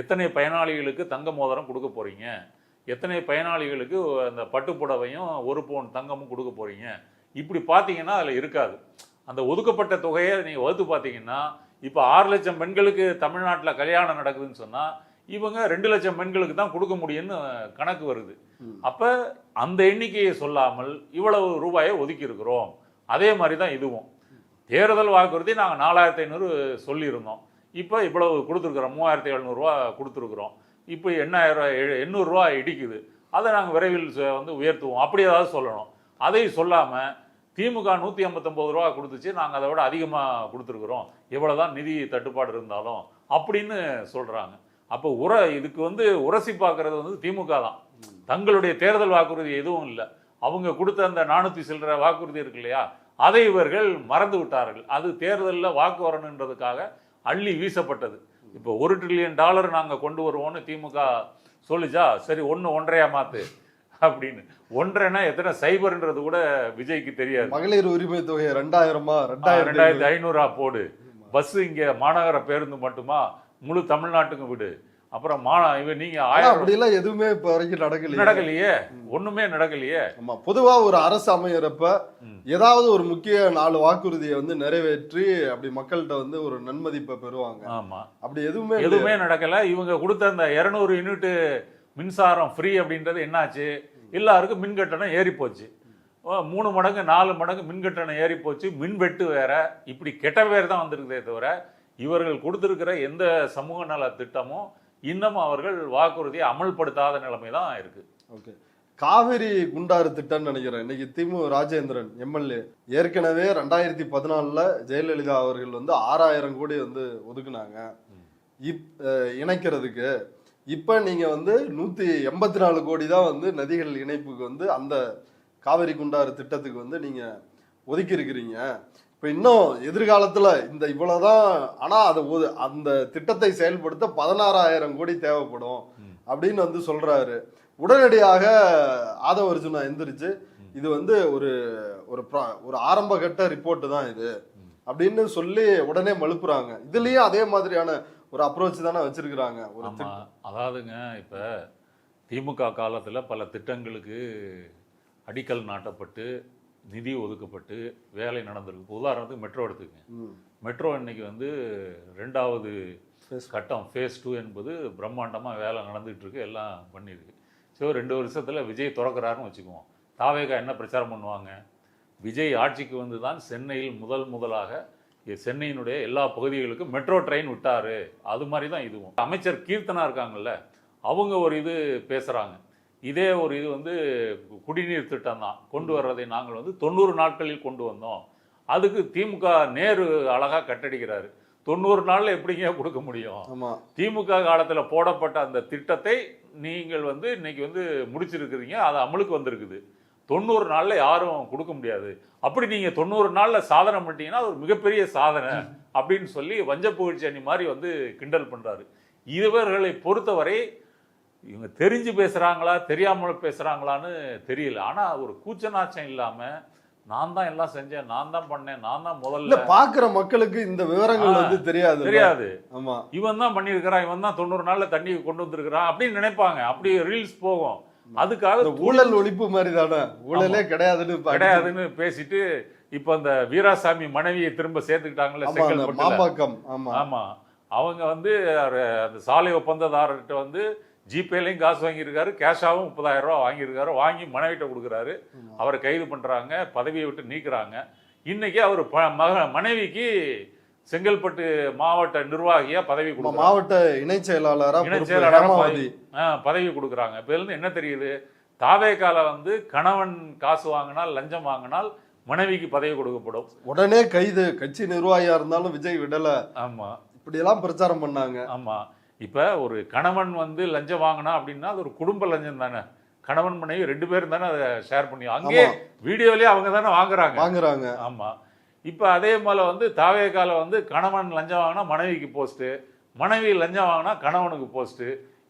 எத்தனை பயனாளிகளுக்கு தங்க மோதிரம் கொடுக்க போறீங்க, எத்தனை பயனாளிகளுக்கு அந்த பட்டுப்புடவையும் 1 பவுன் தங்கமும் கொடுக்க போறீங்க, இப்படி பார்த்தீங்கன்னா அதில் இருக்காது. அந்த ஒதுக்கப்பட்ட தொகையை நீங்கள் வகுத்து பார்த்தீங்கன்னா இப்போ 6 லட்சம் பெண்களுக்கு தமிழ்நாட்டில் கல்யாணம் நடக்குதுன்னு சொன்னால் இவங்க 2 லட்சம் பெண்களுக்கு தான் கொடுக்க முடியும்னு கணக்கு வருது. அப்போ அந்த எண்ணிக்கையை சொல்லாமல் இவ்வளவு ரூபாயை ஒதுக்கி இருக்கிறோம். அதே மாதிரி தான் இதுவும் தேர்தல் வாக்குறுதி நாங்கள் 4,500 சொல்லியிருந்தோம். இப்போ இவ்வளவு கொடுத்துருக்குறோம், 3,700 ரூபா கொடுத்துருக்குறோம். இப்போ 800 ரூபா இடிக்குது, அதை நாங்கள் விரைவில் வந்து உயர்த்துவோம், அப்படி ஏதாவது சொல்லணும். அதை சொல்லாமல் திமுக 159 ரூபா கொடுத்துச்சு, நாங்கள் அதை விட அதிகமாக கொடுத்துருக்குறோம், எவ்வளோதான் நிதி தட்டுப்பாடு இருந்தாலும் அப்படின்னு சொல்கிறாங்க. அப்போ இதுக்கு வந்து உரசி பார்க்கறது வந்து திமுக தான். தங்களுடைய தேர்தல் வாக்குறுதி எதுவும் இல்லை. அவங்க கொடுத்த அந்த 400 சில்லற வாக்குறுதி இருக்கு இல்லையா, அதை இவர்கள் மறந்து விட்டார்கள். அது தேர்தலில் வாக்கு வரணுன்றதுக்காக அள்ளி வீசப்பட்டது. இப்போ $1 ட்ரில்லியன் நாங்கள் கொண்டு வருவோம்னு திமுக சொல்லிச்சா, சரி 1.5 மாத்து அப்படின்னு. 1.5னா எத்தனை சைபர்ன்றது கூட விஜய்க்கு தெரியாது. மகளிர் உரிமை தொகை 2,500 போடு. பஸ் இங்க மாநகர பேருந்து மட்டுமா, முழு தமிழ்நாட்டுக்கும் விடு. அப்புறம் நீங்க 1000 அப்படிலாம் எதுவுமே இப்ப வரைக்கும் நடக்கலையே, ஒண்ணுமே நடக்கலையே. ஆமா, பொதுவா ஒரு அரசு அமையறப்ப ஏதாவது ஒரு முக்கிய 4 வாக்குறுதியை வந்து நிறைவேற்றி அப்படி மக்கள்கிட்ட வந்து ஒரு நன்மதிப்பை பெறுவாங்க. ஆமா, அப்படி எதுவுமே நடக்கல. இவங்க கொடுத்த அந்த 200 யூனிட் மின்சாரம் ஃப்ரீ அப்படின்றது என்னாச்சு, எல்லாருக்கும் மின் கட்டணம் ஏறி போச்சு. 3 மடங்கு 4 மடங்கு மின் கட்டணம் ஏறி போச்சு. மின்வெட்டு வேற, இப்படி கெட்ட பேர் தான் வந்திருக்குதே தவிர இவர்கள் கொடுத்திருக்கிற எந்த சமூக நல திட்டமும் இன்னும் அவர்கள் வாக்குறுதியை அமல்படுத்தாத நிலைமை தான் இருக்கு. ஓகே, காவிரி குண்டாறு திட்டம்னு நினைக்கிறேன். இன்னைக்கு ராஜேந்திரன் எம்எல்ஏ ஏற்கனவே 2014 ஜெயலலிதா அவர்கள் வந்து 6,000 கோடி வந்து ஒதுக்குனாங்க இணைக்கிறதுக்கு. இப்ப நீங்க வந்து 184 கோடி தான் வந்து நதிகள் இணைப்புக்கு வந்து அந்த காவிரி குண்டாறு திட்டத்துக்கு வந்து நீங்க ஒதுக்கி இருக்கிறீங்க. இப்ப இன்னும் எதிர்காலத்துல இந்த இவ்வளவுதான், ஆனா அந்த திட்டத்தை செயல்படுத்த 16,000 கோடி தேவைப்படும் அப்படின்னு வந்து சொல்றாரு. உடனடியாக ஆதவ அர்ஜுனா எந்திரிச்சு இது வந்து ஒரு ஆரம்ப கட்ட ரிப்போர்ட் தான் இது அப்படின்னு சொல்லி உடனே மழுப்புறாங்க. இதுலயும் அதே மாதிரியான ஒரு அப்ரோச் தானே வச்சிருக்கிறாங்க. அதாவதுங்க, இப்ப திமுக காலத்துல பல திட்டங்களுக்கு அடிக்கல் நாட்டப்பட்டு நிதி ஒதுக்கப்பட்டு வேலை நடந்திருக்கு. உதாரணத்துக்கு மெட்ரோ எடுத்துக்கங்க. மெட்ரோ இன்னைக்கு வந்து 2வது கட்டம் ஃபேஸ் 2 என்பது பிரம்மாண்டமா வேலை நடந்துகிட்டு இருக்கு, எல்லாம் பண்ணியிருக்கு. ஸோ 2 வருஷத்துல விஜய் திறக்கிறாருன்னு வச்சுக்குவோம். தாவேகா என்ன பிரச்சாரம் பண்ணுவாங்க, விஜய் ஆட்சிக்கு வந்து தான் சென்னையில் முதலாக சென்னையினுடைய எல்லா பகுதிகளுக்கும் மெட்ரோ ட்ரெயின் விட்டாரு. அது மாதிரி தான் இதுவும். அமைச்சர் கீர்த்தனா இருக்காங்கல்ல, அவங்க ஒரு இது பேசுறாங்க. இதே ஒரு இது வந்து குடிநீர் திட்டம் தான் கொண்டு வர்றதை நாங்கள் வந்து 90 நாட்களில் கொண்டு வந்தோம். அதுக்கு திமுக நேரு அழகா கட்டடிக்கிறாரு. 90 நாள்ல எப்படிங்க கொடுக்க முடியும்? திமுக காலத்துல போடப்பட்ட அந்த திட்டத்தை நீங்கள் வந்து இன்னைக்கு வந்து முடிச்சிருக்கிறீங்க, அது அமலுக்கு வந்திருக்குது. 90 நாள்ல யாரும் கொடுக்க முடியாது. அப்படி நீங்க 90 நாள்ல சாதனை பண்ணிட்டீங்கன்னா அது ஒரு மிகப்பெரிய சாதனை அப்படின்னு சொல்லி வஞ்ச புகழ்ச்சி அணி மாதிரி வந்து கிண்டல் பண்றாரு. இவர்களை பொறுத்தவரை இவங்க தெரிஞ்சு பேசுறாங்களா தெரியாமல் பேசுறாங்களான்னு தெரியல. ஆனா ஒரு கூச்சநாச்சம் இல்லாம நான் தான் எல்லாம் செஞ்சேன், நான் தான் பண்ணேன், நான் தான் முதல்ல பாக்குற மக்களுக்கு இந்த விவரங்கள் வந்து தெரியாது. ஆமா, இவன் தான் பண்ணியிருக்கிறான், இவன் தான் 90 நாள்ல தண்ணி கொண்டு வந்திருக்கிறான் அப்படின்னு நினைப்பாங்க. அப்படி ரீல்ஸ் போகும். அதுக்காக ஊழல் ஒழிப்பு மாதிரி தானே, ஊழலே கிடையாதுன்னு பேசிட்டு இப்ப இந்த வீராசாமி மனைவியை திரும்ப சேர்த்துக்கிட்டாங்கல்ல செங்கல்பட்டு. ஆமா, அவங்க வந்து அந்த சாலை ஒப்பந்ததாரர்கிட்ட வந்து ஜிபேலையும் காசு வாங்கியிருக்காரு, கேஷாவும் 30,000 ரூபா வாங்கியிருக்காரு. வாங்கி மனைவிட்ட கொடுக்குறாரு. அவரை கைது பண்றாங்க, பதவியை விட்டு நீக்குறாங்க. இன்னைக்கு அவர் மனைவிக்கு செங்கல்பட்டு மாவட்ட நிர்வாகியா பதவி கொடுக்குறாங்க, மாவட்ட இணைச் செயலாளரா பதவி கொடுக்குறாங்க. இப்ப இருந்து என்ன தெரியுது, தாவேகால வந்து கணவன் காசு வாங்கினால் லஞ்சம் வாங்கினால் மனைவிக்கு பதவி கொடுக்கப்படும். உடனே கைது, கட்சி நிர்வாகியா இருந்தாலும் விஜய் விடல, ஆமா இப்படி எல்லாம் பிரச்சாரம் பண்ணாங்க. ஆமா. இப்ப ஒரு கணவன் வந்து லஞ்சம் வாங்கினா அப்படின்னா அது ஒரு குடும்ப லஞ்சம் தானே. கணவன் மனைவி 2 பேரும் தானே அதை ஷேர் பண்ணி, அங்கே வீடியோலயே அவங்க தானே வாங்குறாங்க. ஆமா. இப்ப அதே போல வந்து தாவேகால வந்து கணவன் லஞ்சம் வாங்கினா மனைவிக்கு போஸ்ட், மனைவி லஞ்சம் வாங்கினா கணவனுக்கு போஸ்ட்,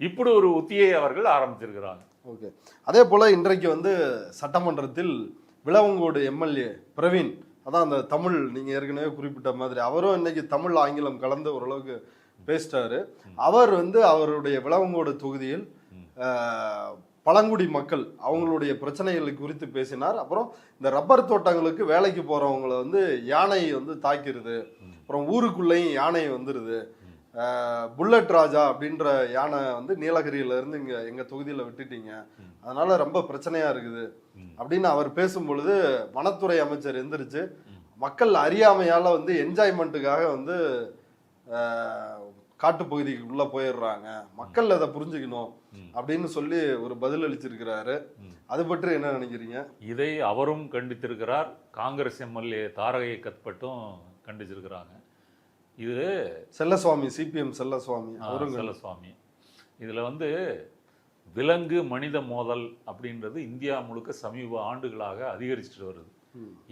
இப்படி ஒரு உத்தியை அவர்கள் ஆரம்பிச்சிருக்கிறாங்க. ஓகே. அதே போல இன்றைக்கு வந்து சட்டமன்றத்தில் விளவங்கோடு எம்எல்ஏ பிரவீன், அதான் அந்த தமிழ் நீங்க ஏற்கனவே குறிப்பிட்ட மாதிரி அவரும் இன்னைக்கு தமிழ் ஆங்கிலம் கலந்து ஓரளவுக்கு பேசிட்டாரு. அவர் வந்து அவருடைய விளவங்கோடு தொகுதியில் பழங்குடி மக்கள் அவங்களுடைய பிரச்சனைகளை குறித்து பேசினார். அப்புறம் இந்த ரப்பர் தோட்டங்களுக்கு வேலைக்கு போறவங்களை வந்து யானை வந்து தாக்கிடுது, அப்புறம் ஊருக்குள்ளேயும் யானை வந்துடுது, புல்லட் ராஜா அப்படின்ற யானை வந்து நீலகிரியில இருந்து இங்க எங்க தொகுதியில விட்டுட்டீங்க, அதனால ரொம்ப பிரச்சனையா இருக்குது அப்படின்னு அவர் பேசும் பொழுது வனத்துறை அமைச்சர் எந்திரிச்சு மக்கள் அறியாமையால வந்து என்ஜாய்மெண்ட்டுக்காக வந்து காட்டுப்பகுதிக்குள்ள போயிடுறாங்க, மக்கள் அதை புரிஞ்சுக்கணும் அப்படின்னு சொல்லி ஒரு பதில் அளிச்சிருக்கிறாரு. அது பற்றி என்ன நினைக்கிறீங்க? இதை அவரும் கண்டித்திருக்கிறார், காங்கிரஸ் எம்எல்ஏ தாரகை கத்பட்டும் கண்டிச்சிருக்கிறாங்க. இது செல்லசுவாமி, சிபிஎம் செல்லசுவாமி, அவரும் செல்லசுவாமி. இதுல வந்து விலங்கு மனித மோதல் அப்படின்றது இந்தியா முழுக்க சமீப ஆண்டுகளாக அதிகரிச்சுட்டு வருது.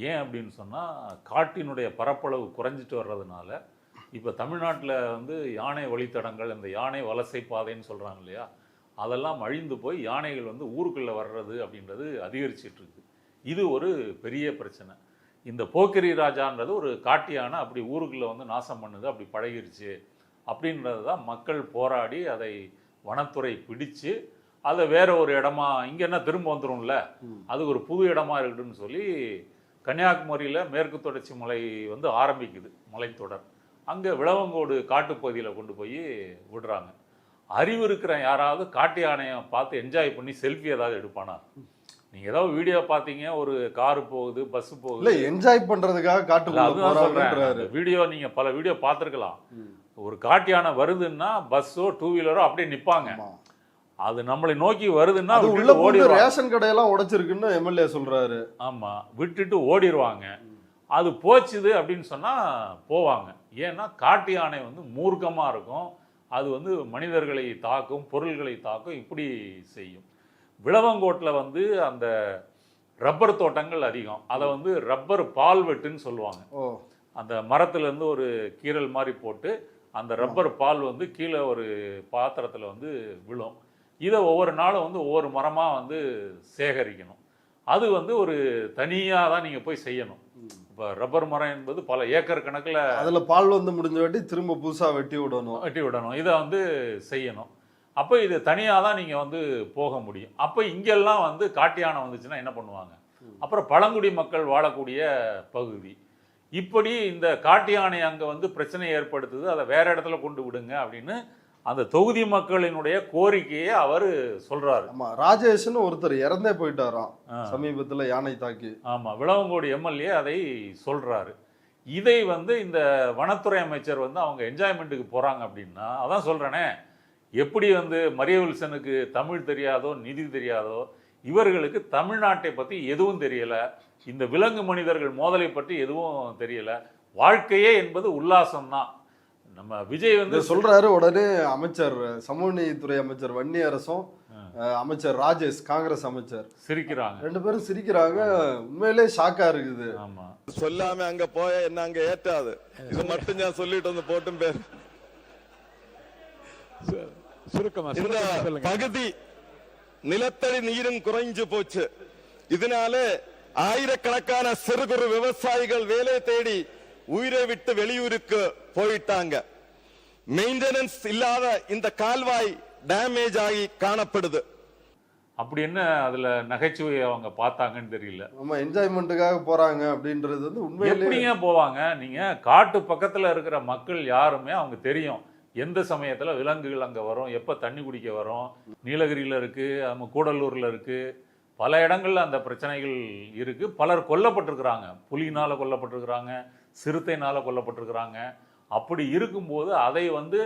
ஏன் அப்படின்னு சொன்னா காட்டினுடைய பரப்பளவு குறைஞ்சிட்டு வர்றதுனால இப்போ தமிழ்நாட்டில் வந்து யானை வழித்தடங்கள், இந்த யானை வலசை பாதைன்னு சொல்கிறாங்க இல்லையா, அதெல்லாம் அழிந்து போய் யானைகள் வந்து ஊருக்குள்ளே வர்றது அப்படின்றது அதிகரிச்சிட்டு இருக்கு. இது ஒரு பெரிய பிரச்சனை. இந்த போக்கிரி ராஜான்றது ஒரு காட்டு யானை அப்படி ஊருக்குள்ளே வந்து நாசம் பண்ணுது, அப்படி பழகிருச்சு அப்படின்றது தான் மக்கள் போராடி அதை வனத்துறை பிடிச்சு அதை வேற ஒரு இடமா, இங்கே என்ன திரும்ப வந்துடும்ல, அது ஒரு புது இடமா இருக்குதுன்னு சொல்லி கன்னியாகுமரியில் மேற்கு தொடர்ச்சி மலை வந்து ஆரம்பிக்குது, மலைத்தொடர். அங்கே விளவங்கோடு காட்டுப்பகுதியில் கொண்டு போய் விடுறாங்க. அறிவு இருக்கிற யாராவது காட்டு யானையை பார்த்து என்ஜாய் பண்ணி செல்ஃபி ஏதாவது எடுப்பானா? நீங்கள் ஏதாவது வீடியோ பார்த்தீங்க, ஒரு காரு போகுது, பஸ் போகுது, இல்லை என்ஜாய் பண்ணுறதுக்காக காட்டு வீடியோ நீங்கள் பல வீடியோ பார்த்துருக்கலாம். ஒரு காட்டு யானை வருதுன்னா பஸ்ஸோ 2 வீலரோ அப்படியே நிற்பாங்க. அது நம்மளை நோக்கி வருதுன்னா ஓடி, ரேஷன் கடையெல்லாம் உடைச்சிருக்குன்னு எம்எல்ஏ சொல்றாரு. ஆமா, விட்டுட்டு ஓடிடுவாங்க. அது போச்சுது அப்படின்னு சொன்னா போவாங்க. ஏன்னா காட்டு யானை வந்து மூர்க்கமா இருக்கும், அது வந்து மனிதர்களை தாக்கும், பொருள்களை தாக்கும், இப்படி செய்யும். விளவங்கோட்டில் வந்து அந்த ரப்பர் தோட்டங்கள் அதிகம். அதை வந்து ரப்பர் பால் வெட்டுன்னு சொல்லுவாங்க. அந்த மரத்துல இருந்து ஒரு கீரல் மாதிரி போட்டு அந்த ரப்பர் பால் வந்து கீழே ஒரு பாத்திரத்தில் வந்து விழும். இதை ஒவ்வொரு நாளும் வந்து ஒவ்வொரு மரமாக வந்து சேகரிக்கணும். அது வந்து ஒரு தனியாக தான் நீங்கள் போய் செய்யணும். இப்போ ரப்பர் மரம் என்பது பல ஏக்கர் கணக்கில், அதில் பால் வந்து முடிஞ்ச வாட்டி திரும்ப புதுசாக வெட்டி விடணும். இதை வந்து செய்யணும். அப்போ இது தனியாக தான் நீங்கள் வந்து போக முடியும். அப்போ இங்கெல்லாம் வந்து காட்டு யானை வந்துச்சுன்னா என்ன பண்ணுவாங்க? அப்புறம் பழங்குடி மக்கள் வாழக்கூடிய பகுதி. இப்படி இந்த காட்டு யானை அங்கே வந்து பிரச்சனை ஏற்படுத்துது, அதை வேற இடத்துல கொண்டு விடுங்க அப்படின்னு அந்த தொகுதி மக்களினுடைய கோரிக்கையை அவர் சொல்றாரு. ஆமா, ராஜேஷ்னு ஒருத்தர் இறந்தே போயிட்டாராம் சமீபத்துல யானை தாக்கி. ஆமா, விளவங்கோடு எம்எல்ஏ அதை சொல்றாரு. இதை வந்து இந்த வனத்துறை அமைச்சர் வந்து அவங்க என்ஜாய்மெண்ட்டுக்கு போறாங்க அப்படின்னா, அதான் சொல்றேனே, எப்படி வந்து மரிய வில்சனுக்கு தமிழ் தெரியாதோ நிதி தெரியாதோ, இவர்களுக்கு தமிழ்நாட்டை பத்தி எதுவும் தெரியல, இந்த விலங்கு மனிதர்கள் மோதலை பற்றி எதுவும் தெரியல. வாழ்க்கையே என்பது உல்லாசம் தான். நம்ம விஜய் வந்து சொல்றாரு. உடனே அமைச்சர், சமூக நீதித்துறை அமைச்சர் வன்னியரசும் அமைச்சர் ராஜேஷ், காங்கிரஸ் அமைச்சர் சிரிக்கிறாங்க. 2 பேரும் சிரிக்கிறாங்க. உண்மையிலே ஷாக்கா இருக்குது. ஆமா, சொல்லாம அங்க போய என்ன அங்க ஏற்றாது, இது மட்டும் நான் சொல்லிட்டு வந்து போட்டும் பேர் இந்த பகுதி நிலத்தடி நீரும் குறைஞ்சு போச்சு. இதனால ஆயிரக்கணக்கான சிறு குறு விவசாயிகள் வேலை தேடி உயிரை விட்டு வெளியூருக்கு போயிட்டாங்க. மெயின்டெனன்ஸ் இல்லாத இந்த கால்வாய் டேமேஜ் ஆகி காணப்படுது. அப்படி என்ன அதுல நகைச்சுவை அவங்க பார்த்தாங்கன்னு தெரியல. ஆமா, என்ஜாய்மெண்ட்டுக்காக போறாங்க அப்படின்றது வந்து உண்மையிலே எப்படிங்க போவாங்க? நீங்க காட்டு பக்கத்துல இருக்கிற மக்கள் யாருமே அவங்க தெரியும் எந்த சமயத்துல விலங்குகள் அங்க வரும், எப்ப தண்ணி குடிக்க வரும். நீலகிரியில இருக்கு, நம்ம கூடலூர்ல இருக்கு, பல இடங்கள்ல அந்த பிரச்சனைகள் இருக்கு. பலர் கொல்லப்பட்டிருக்கிறாங்க, புலினால கொல்லப்பட்டிருக்கிறாங்க, சிறுத்தைனால கொல்லப்பட்டிருக்கிறாங்க. அப்படி இருக்கும்போது அதை வந்து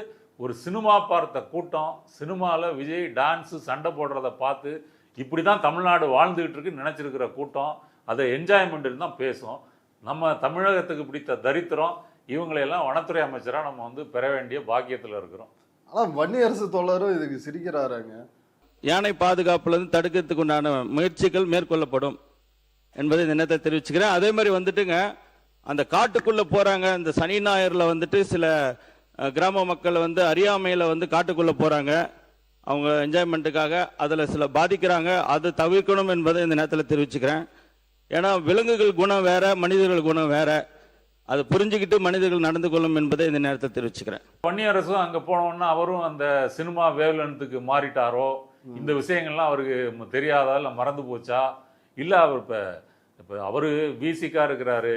ஒரு சினிமா பார்த்த கூட்டம், சினிமாவில் விஜய் டான்ஸு சண்டை போடுறத பார்த்து இப்படி தான் தமிழ்நாடு வாழ்ந்துகிட்டு இருக்குன்னு நினச்சிருக்கிற கூட்டம், அதை என்ஜாய்மெண்ட் தான் பேசும். நம்ம தமிழகத்துக்கு பிடித்த தரித்திரம் இவங்களையெல்லாம் வனத்துறை அமைச்சராக நம்ம வந்து பெற வேண்டிய பாக்கியத்தில் இருக்கிறோம். ஆனால் வன்னியரசு தோழரும் இதுக்கு சிரிக்கிறாருங்க. யானை பாதுகாப்புலேருந்து தடுக்கிறதுக்கு உண்டான முயற்சிகள் மேற்கொள்ளப்படும் என்பதை இந்த நேரத்தை தெரிவிச்சுக்கிறேன். அதே மாதிரி வந்துட்டுங்க, அந்த காட்டுக்குள்ளே போகிறாங்க, இந்த சனி ஞாயிறில் வந்துட்டு சில கிராம மக்கள் வந்து அறியாமையில் வந்து காட்டுக்குள்ளே போகிறாங்க அவங்க என்ஜாய்மெண்ட்டுக்காக, அதில் சில பாதிக்கிறாங்க. அது தவிர்க்கணும் என்பதை இந்த நேரத்தில் தெரிவிச்சுக்கிறேன். ஏன்னா விலங்குகள் குணம் வேற, மனிதர்கள் குணம் வேற, அதை புரிஞ்சுக்கிட்டு மனிதர்கள் நடந்து கொள்ளும் என்பதை இந்த நேரத்தை தெரிவிச்சுக்கிறேன். வன்னியரசும் அங்கே போனோன்னா அவரும் அந்த சினிமா வேவ்லென்த்துக்கு மாறிட்டாரோ, இந்த விஷயங்கள்லாம் அவருக்கு தெரியாதா, இல்லை மறந்து போச்சா, இல்லை அவர் இப்போ அவர் விசிக்கா இருக்கிறாரு.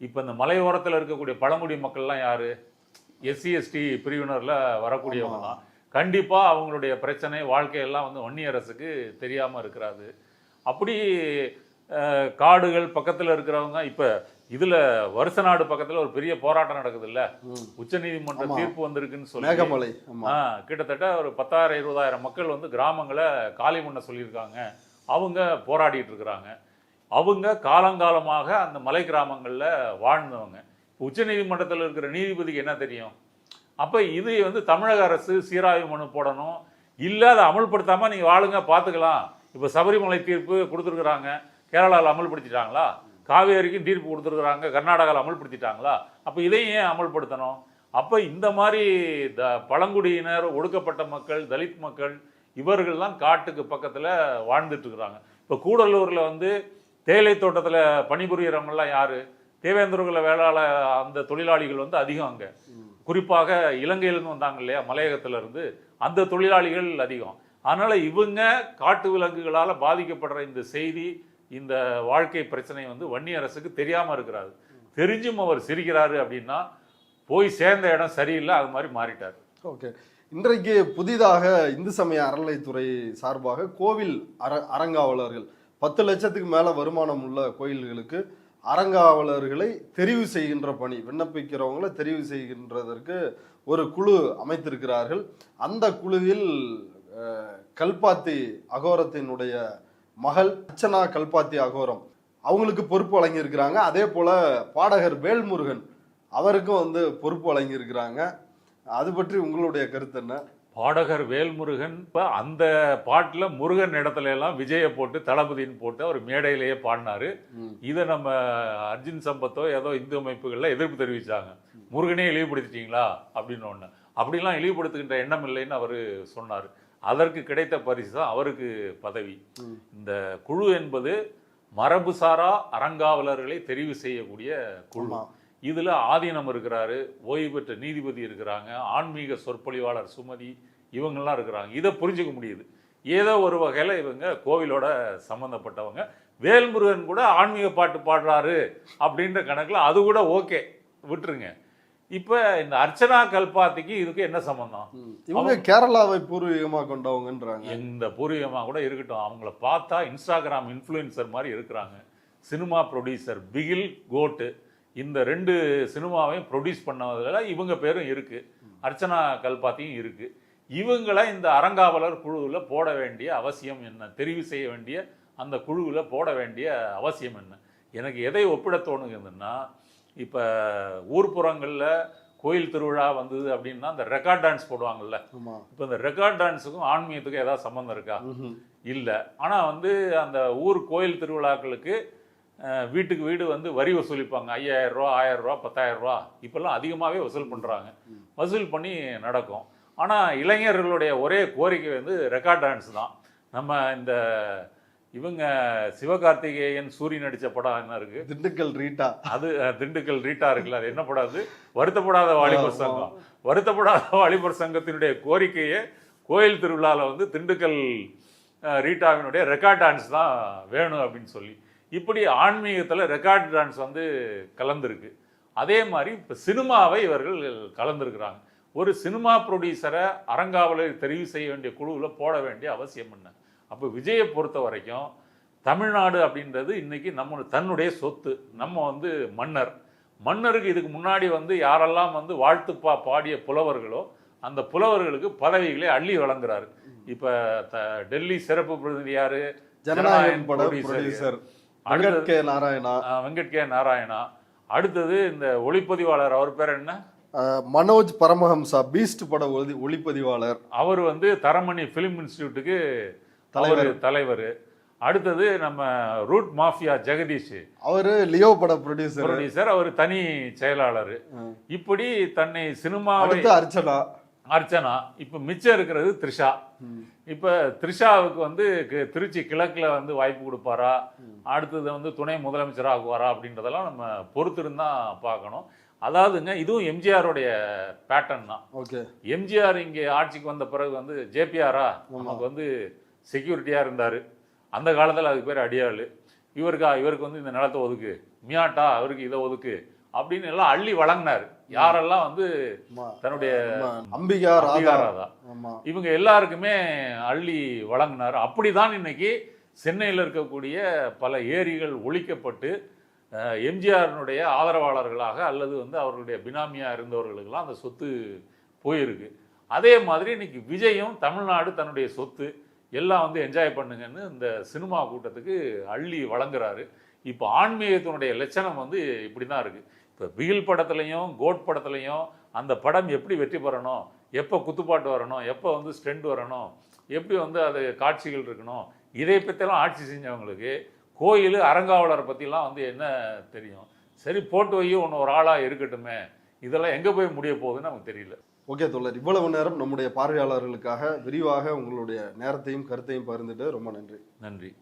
இப்போ இந்த மலையோரத்தில் இருக்கக்கூடிய பழங்குடி மக்கள்லாம் யாரு? எஸ்சி எஸ்டி பிரிவினரில் வரக்கூடியவங்க தான். கண்டிப்பாக அவங்களுடைய பிரச்சனை வாழ்க்கையெல்லாம் வந்து வன்னியரசுக்கு தெரியாமல் இருக்கிறாரு. அப்படி காடுகள் பக்கத்தில் இருக்கிறவங்க இப்போ இதில் வருஷநாடு பக்கத்தில் ஒரு பெரிய போராட்டம் நடக்குது இல்லை, உச்சநீதிமன்ற தீர்ப்பு வந்திருக்குன்னு சொல்லி கிட்டத்தட்ட ஒரு 10,000-20,000 மக்கள் வந்து கிராமங்களை காலி பண்ண சொல்லியிருக்காங்க. அவங்க போராடிட்டு இருக்கிறாங்க. அவங்க காலங்காலமாக அந்த மலை கிராமங்களில் வாழ்ந்தவங்க. உச்சநீதிமன்றத்தில் இருக்கிற நீதிபதிக்கு என்ன தெரியும்? அப்போ இது வந்து தமிழக அரசு சீராய்வு மனு போடணும். இல்லை அதை அமல்படுத்தாமல் நீங்கள் வாழுங்க பார்த்துக்கலாம். இப்போ சபரிமலை தீர்ப்பு கொடுத்துருக்குறாங்க, கேரளாவில் அமல்படுத்திட்டாங்களா? காவேரிக்கும் தீர்ப்பு கொடுத்துருக்குறாங்க, கர்நாடகாவில் அமல்படுத்திட்டாங்களா? அப்போ இதையும் ஏன் அமல்படுத்தணும்? அப்போ இந்த மாதிரி பழங்குடியினர், ஒடுக்கப்பட்ட மக்கள், தலித் மக்கள் இவர்கள்லாம் காட்டுக்கு பக்கத்தில் வாழ்ந்துட்டு இருக்கிறாங்க. இப்போ கூடலூரில் வந்து தேயிலை தோட்டத்தில் பணிபுரியறவங்கலாம் யார்? தேவேந்திரகுல வேளாள அந்த தொழிலாளிகள் வந்து அதிகம். அங்கே குறிப்பாக இலங்கையிலேருந்து வந்தாங்க இல்லையா, மலையகத்திலிருந்து, அந்த தொழிலாளிகள் அதிகம். அதனால் இவங்க காட்டு விலங்குகளால் பாதிக்கப்படுற இந்த செய்தி, இந்த வாழ்க்கை பிரச்சனை வந்து வன்னியரசுக்கு தெரியாமல் இருக்கிறாரு. தெரிஞ்சும் அவர் சிரிக்கிறாரு அப்படின்னா போய் சேர்ந்த இடம் சரியில்லை, அது மாதிரி மாறிட்டார். ஓகே, இன்றைக்கு புதிதாக இந்து சமய அறநிலைத்துறை சார்பாக கோவில் அறங்காவலர்கள் 10 லட்சத்துக்கு மேலே வருமானம் உள்ள கோயில்களுக்கு அறங்காவலர்களை தெரிவு செய்கின்ற பணி, விண்ணப்பிக்கிறவங்களை தெரிவு செய்கின்றதற்கு ஒரு குழு அமைத்திருக்கிறார்கள். அந்த குழுவில் கல்பாத்தி அகோரத்தினுடைய மகள் அர்ச்சனா கல்பாத்தி அகோரம் அவங்களுக்கு பொறுப்பு வழங்கியிருக்கிறாங்க. அதே போல பாடகர் வேல்முருகன் அவருக்கும் வந்து பொறுப்பு வழங்கியிருக்கிறாங்க. அது பற்றி உங்களுடைய கருத்து என்ன? பாடகர் வேல்முருகன் இப்போ அந்த பாட்டில் முருகன் இடத்துல எல்லாம் விஜயை போட்டு தளபதின்னு போட்டு அவர் மேடையிலேயே பாடினாரு. இதை நம்ம அர்ஜுன் சம்பத்தோ ஏதோ இந்து அமைப்புகளில் எதிர்ப்பு தெரிவித்தாங்க. முருகனே இழிவுபடுத்திட்டீங்களா அப்படின்னு ஒன்று. அப்படிலாம் இழிவுபடுத்துகின்ற எண்ணம் இல்லைன்னு அவர் சொன்னார். அதற்கு கிடைத்த பரிசு தான் அவருக்கு பதவி. இந்த குழு என்பது மரபுசாரா அறங்காவலர்களை தெரிவு செய்யக்கூடிய குழு. இதில் ஆதீனம் இருக்கிறாரு, ஓய்வு பெற்ற நீதிபதி இருக்கிறாங்க, ஆன்மீக சொற்பொழிவாளர் சுமதி, இவங்கெல்லாம் இருக்கிறாங்க. இதை புரிஞ்சுக்க முடியுது. ஏதோ ஒரு வகையில் இவங்க கோவிலோட சம்மந்தப்பட்டவங்க. வேல்முருகன் கூட ஆன்மீக பாட்டு பாடுறாரு அப்படின்ற கணக்கில் அது கூட ஓகே, விட்டுருங்க. இப்போ இந்த அர்ச்சனா கல்பாத்திக்கு இதுக்கு என்ன சம்பந்தம்? இவங்க கேரளாவை பூர்வீகமாக கொண்டவங்கன்றாங்க. இந்த பூர்வீகமாக கூட இருக்கட்டும், அவங்கள பார்த்தா இன்ஸ்டாகிராம் இன்ஃப்ளூயன்சர் மாதிரி இருக்கிறாங்க. சினிமா ப்ரொடியூசர் பிகில் கோட்டு, இந்த 2 சினிமாவையும் ப்ரொடியூஸ் பண்ணதில் இவங்க பேரும் இருக்குது, அர்ச்சனா கல்பாத்தியும் இருக்குது. இவங்களை இந்த அறங்காவலர் குழுவில் போட வேண்டிய அவசியம் என்ன? தெரிவு செய்ய வேண்டிய அந்த குழுவில் போட வேண்டிய அவசியம் என்ன? எனக்கு எதை ஒப்பிட தோணுதுன்னா, இப்போ ஊர்ப்புறங்களில் கோயில் திருவிழா வந்தது அப்படின்னா அந்த ரெக்கார்ட் டான்ஸ் போடுவாங்கல்ல. இப்போ இந்த ரெக்கார்ட் டான்ஸுக்கும் ஆன்மீகத்துக்கும் ஏதாவது சம்மந்தம் இருக்கா? இல்லை. ஆனால் வந்து அந்த ஊர் கோயில் திருவிழாக்களுக்கு வீட்டுக்கு வீடு வந்து வரி வசூலிப்பாங்க. 5,000 ரூபா, 1000 ரூபா, 10,000 ரூபா, இப்போல்லாம் அதிகமாகவே வசூல் பண்ணுறாங்க. வசூல் பண்ணி நடக்கும். ஆனால் இளைஞர்களுடைய ஒரே கோரிக்கை வந்து ரெக்கார்ட் டான்ஸ் தான். நம்ம இந்த இவங்க சிவகார்த்திகேயன் சூரிய நடித்த படம் என்ன இருக்குது, திண்டுக்கல் ரீட்டா, அது திண்டுக்கல் ரீட்டா இருக்குல்ல, அது என்ன படம்? அது வருத்தப்படாத வாலிபர் சங்கம். வருத்தப்படாத வாலிபர் சங்கத்தினுடைய கோரிக்கையே கோயில் திருவிழாவில் வந்து திண்டுக்கல் ரீட்டாவினுடைய ரெக்கார்ட் டான்ஸ் தான் வேணும் அப்படின்னு சொல்லி. இப்படி ஆன்மீகத்தில் ரெக்கார்ட் டான்ஸ் வந்து கலந்துருக்கு. அதே மாதிரி இப்போ சினிமாவை இவர்கள் கலந்துருக்கிறாங்க. ஒரு சினிமா ப்ரொடியூசரை அறங்காவலரை தெரிவு செய்ய வேண்டிய குழுவில் போட வேண்டிய அவசியம் என்ன? அப்போ விஜயை பொறுத்த வரைக்கும் தமிழ்நாடு அப்படின்றது இன்னைக்கு நம்ம தன்னுடைய சொத்து. நம்ம வந்து மன்னருக்கு இதுக்கு முன்னாடி வந்து யாரெல்லாம் வந்து வாழ்த்துப்பா பாடிய புலவர்களோ அந்த புலவர்களுக்கு பதவிகளை அள்ளி வழங்குறாரு. இப்போ டெல்லி சிறப்பு பிரதிநிதி யாரு? Jananayagan producer. Venkat K Narayana. Venkat K Narayana. அடுத்தது இந்த ஒளிப்பதிவாளர், அவர் பேர் என்ன? மனோஜ் பரமஹம்சா, பீஸ்ட் பட ஒளிப்பதிவாளர். அவர் தரமணி பிலிம் இன்ஸ்டிடியூட்டுக்கு தலைவர். அடுத்தது நம்ம ரூட் மாஃபியா ஜெகதீஷ், அவரு லியோ பட ப்ரொடியூசர், அவர் தனி செயலாளர். இப்படி தன்னை சினிமாவை அர்ச்சனா, இப்ப மிச்சம் இருக்கிறது த்ரிஷா. இப்ப த்ரிஷாவுக்கு திருச்சி கிழக்குல வாய்ப்பு கொடுப்பாரா, அடுத்தது துணை முதலமைச்சர் ஆகுவாரா அப்படின்றதெல்லாம் நம்ம பொறுத்திருந்தான் பார்க்கணும். அதாவதுங்க, இதுவும் எம்ஜிஆருடைய பேட்டர்ன் தான். எம்ஜிஆர் இங்கே ஆட்சிக்கு வந்த பிறகு ஜேபிஆரா நமக்கு செக்யூரிட்டியா இருந்தாரு. அந்த காலத்துல அதுக்கு பேர் அடியாளு. இவருக்கு இந்த நிலத்தை ஒதுக்கு, மியாட்டா அவருக்கு இதை ஒதுக்கு அப்படின்னு எல்லாம் அள்ளி வழங்கினாரு. யாரெல்லாம் தன்னுடைய அம்பிகாராதா இவங்க எல்லாருக்குமே அள்ளி வழங்கினார். அப்படிதான் இன்னைக்கு சென்னையில் இருக்கக்கூடிய பல ஏரிகள் ஒழிக்கப்பட்டு எம்ஜிஆரினுடைய ஆதரவாளர்களாக அல்லது அவர்களுடைய பினாமியா இருந்தவர்களுக்கெல்லாம் அந்த சொத்து போயிருக்கு. அதே மாதிரி இன்னைக்கு விஜயும் தமிழ்நாடு தன்னுடைய சொத்து எல்லாம் என்ஜாய் பண்ணுங்கன்னு இந்த சினிமா கூட்டத்துக்கு அள்ளி வழங்குறாரு. இப்போ ஆன்மீகத்தினுடைய லட்சணம் இப்படி தான் இருக்கு. இப்போ பிகில் படத்துலையும் கோட் படத்துலையும் அந்த படம் எப்படி வெற்றி பெறணும், எப்போ குத்துப்பாட்டு வரணும், எப்போ ஸ்ட்ரெண்ட் வரணும், எப்படி அது காட்சிகள் இருக்கணும், இதை பற்றியெல்லாம் ஆட்சி செஞ்சவங்களுக்கு கோயில் அறங்காவலரை பற்றிலாம் என்ன தெரியும்? சரி, போட்டு வை, ஒன்று ஒரு ஆளாக இருக்கட்டுமே, இதெல்லாம் எங்கே போய் முடிய போகுதுன்னு நமக்கு தெரியல. ஓகே தோழர், இவ்வளவு நேரம் நம்முடைய பார்வையாளர்களுக்காக விரிவாக உங்களுடைய நேரத்தையும் கருத்தையும் பகிர்ந்துட்டு ரொம்ப நன்றி. நன்றி.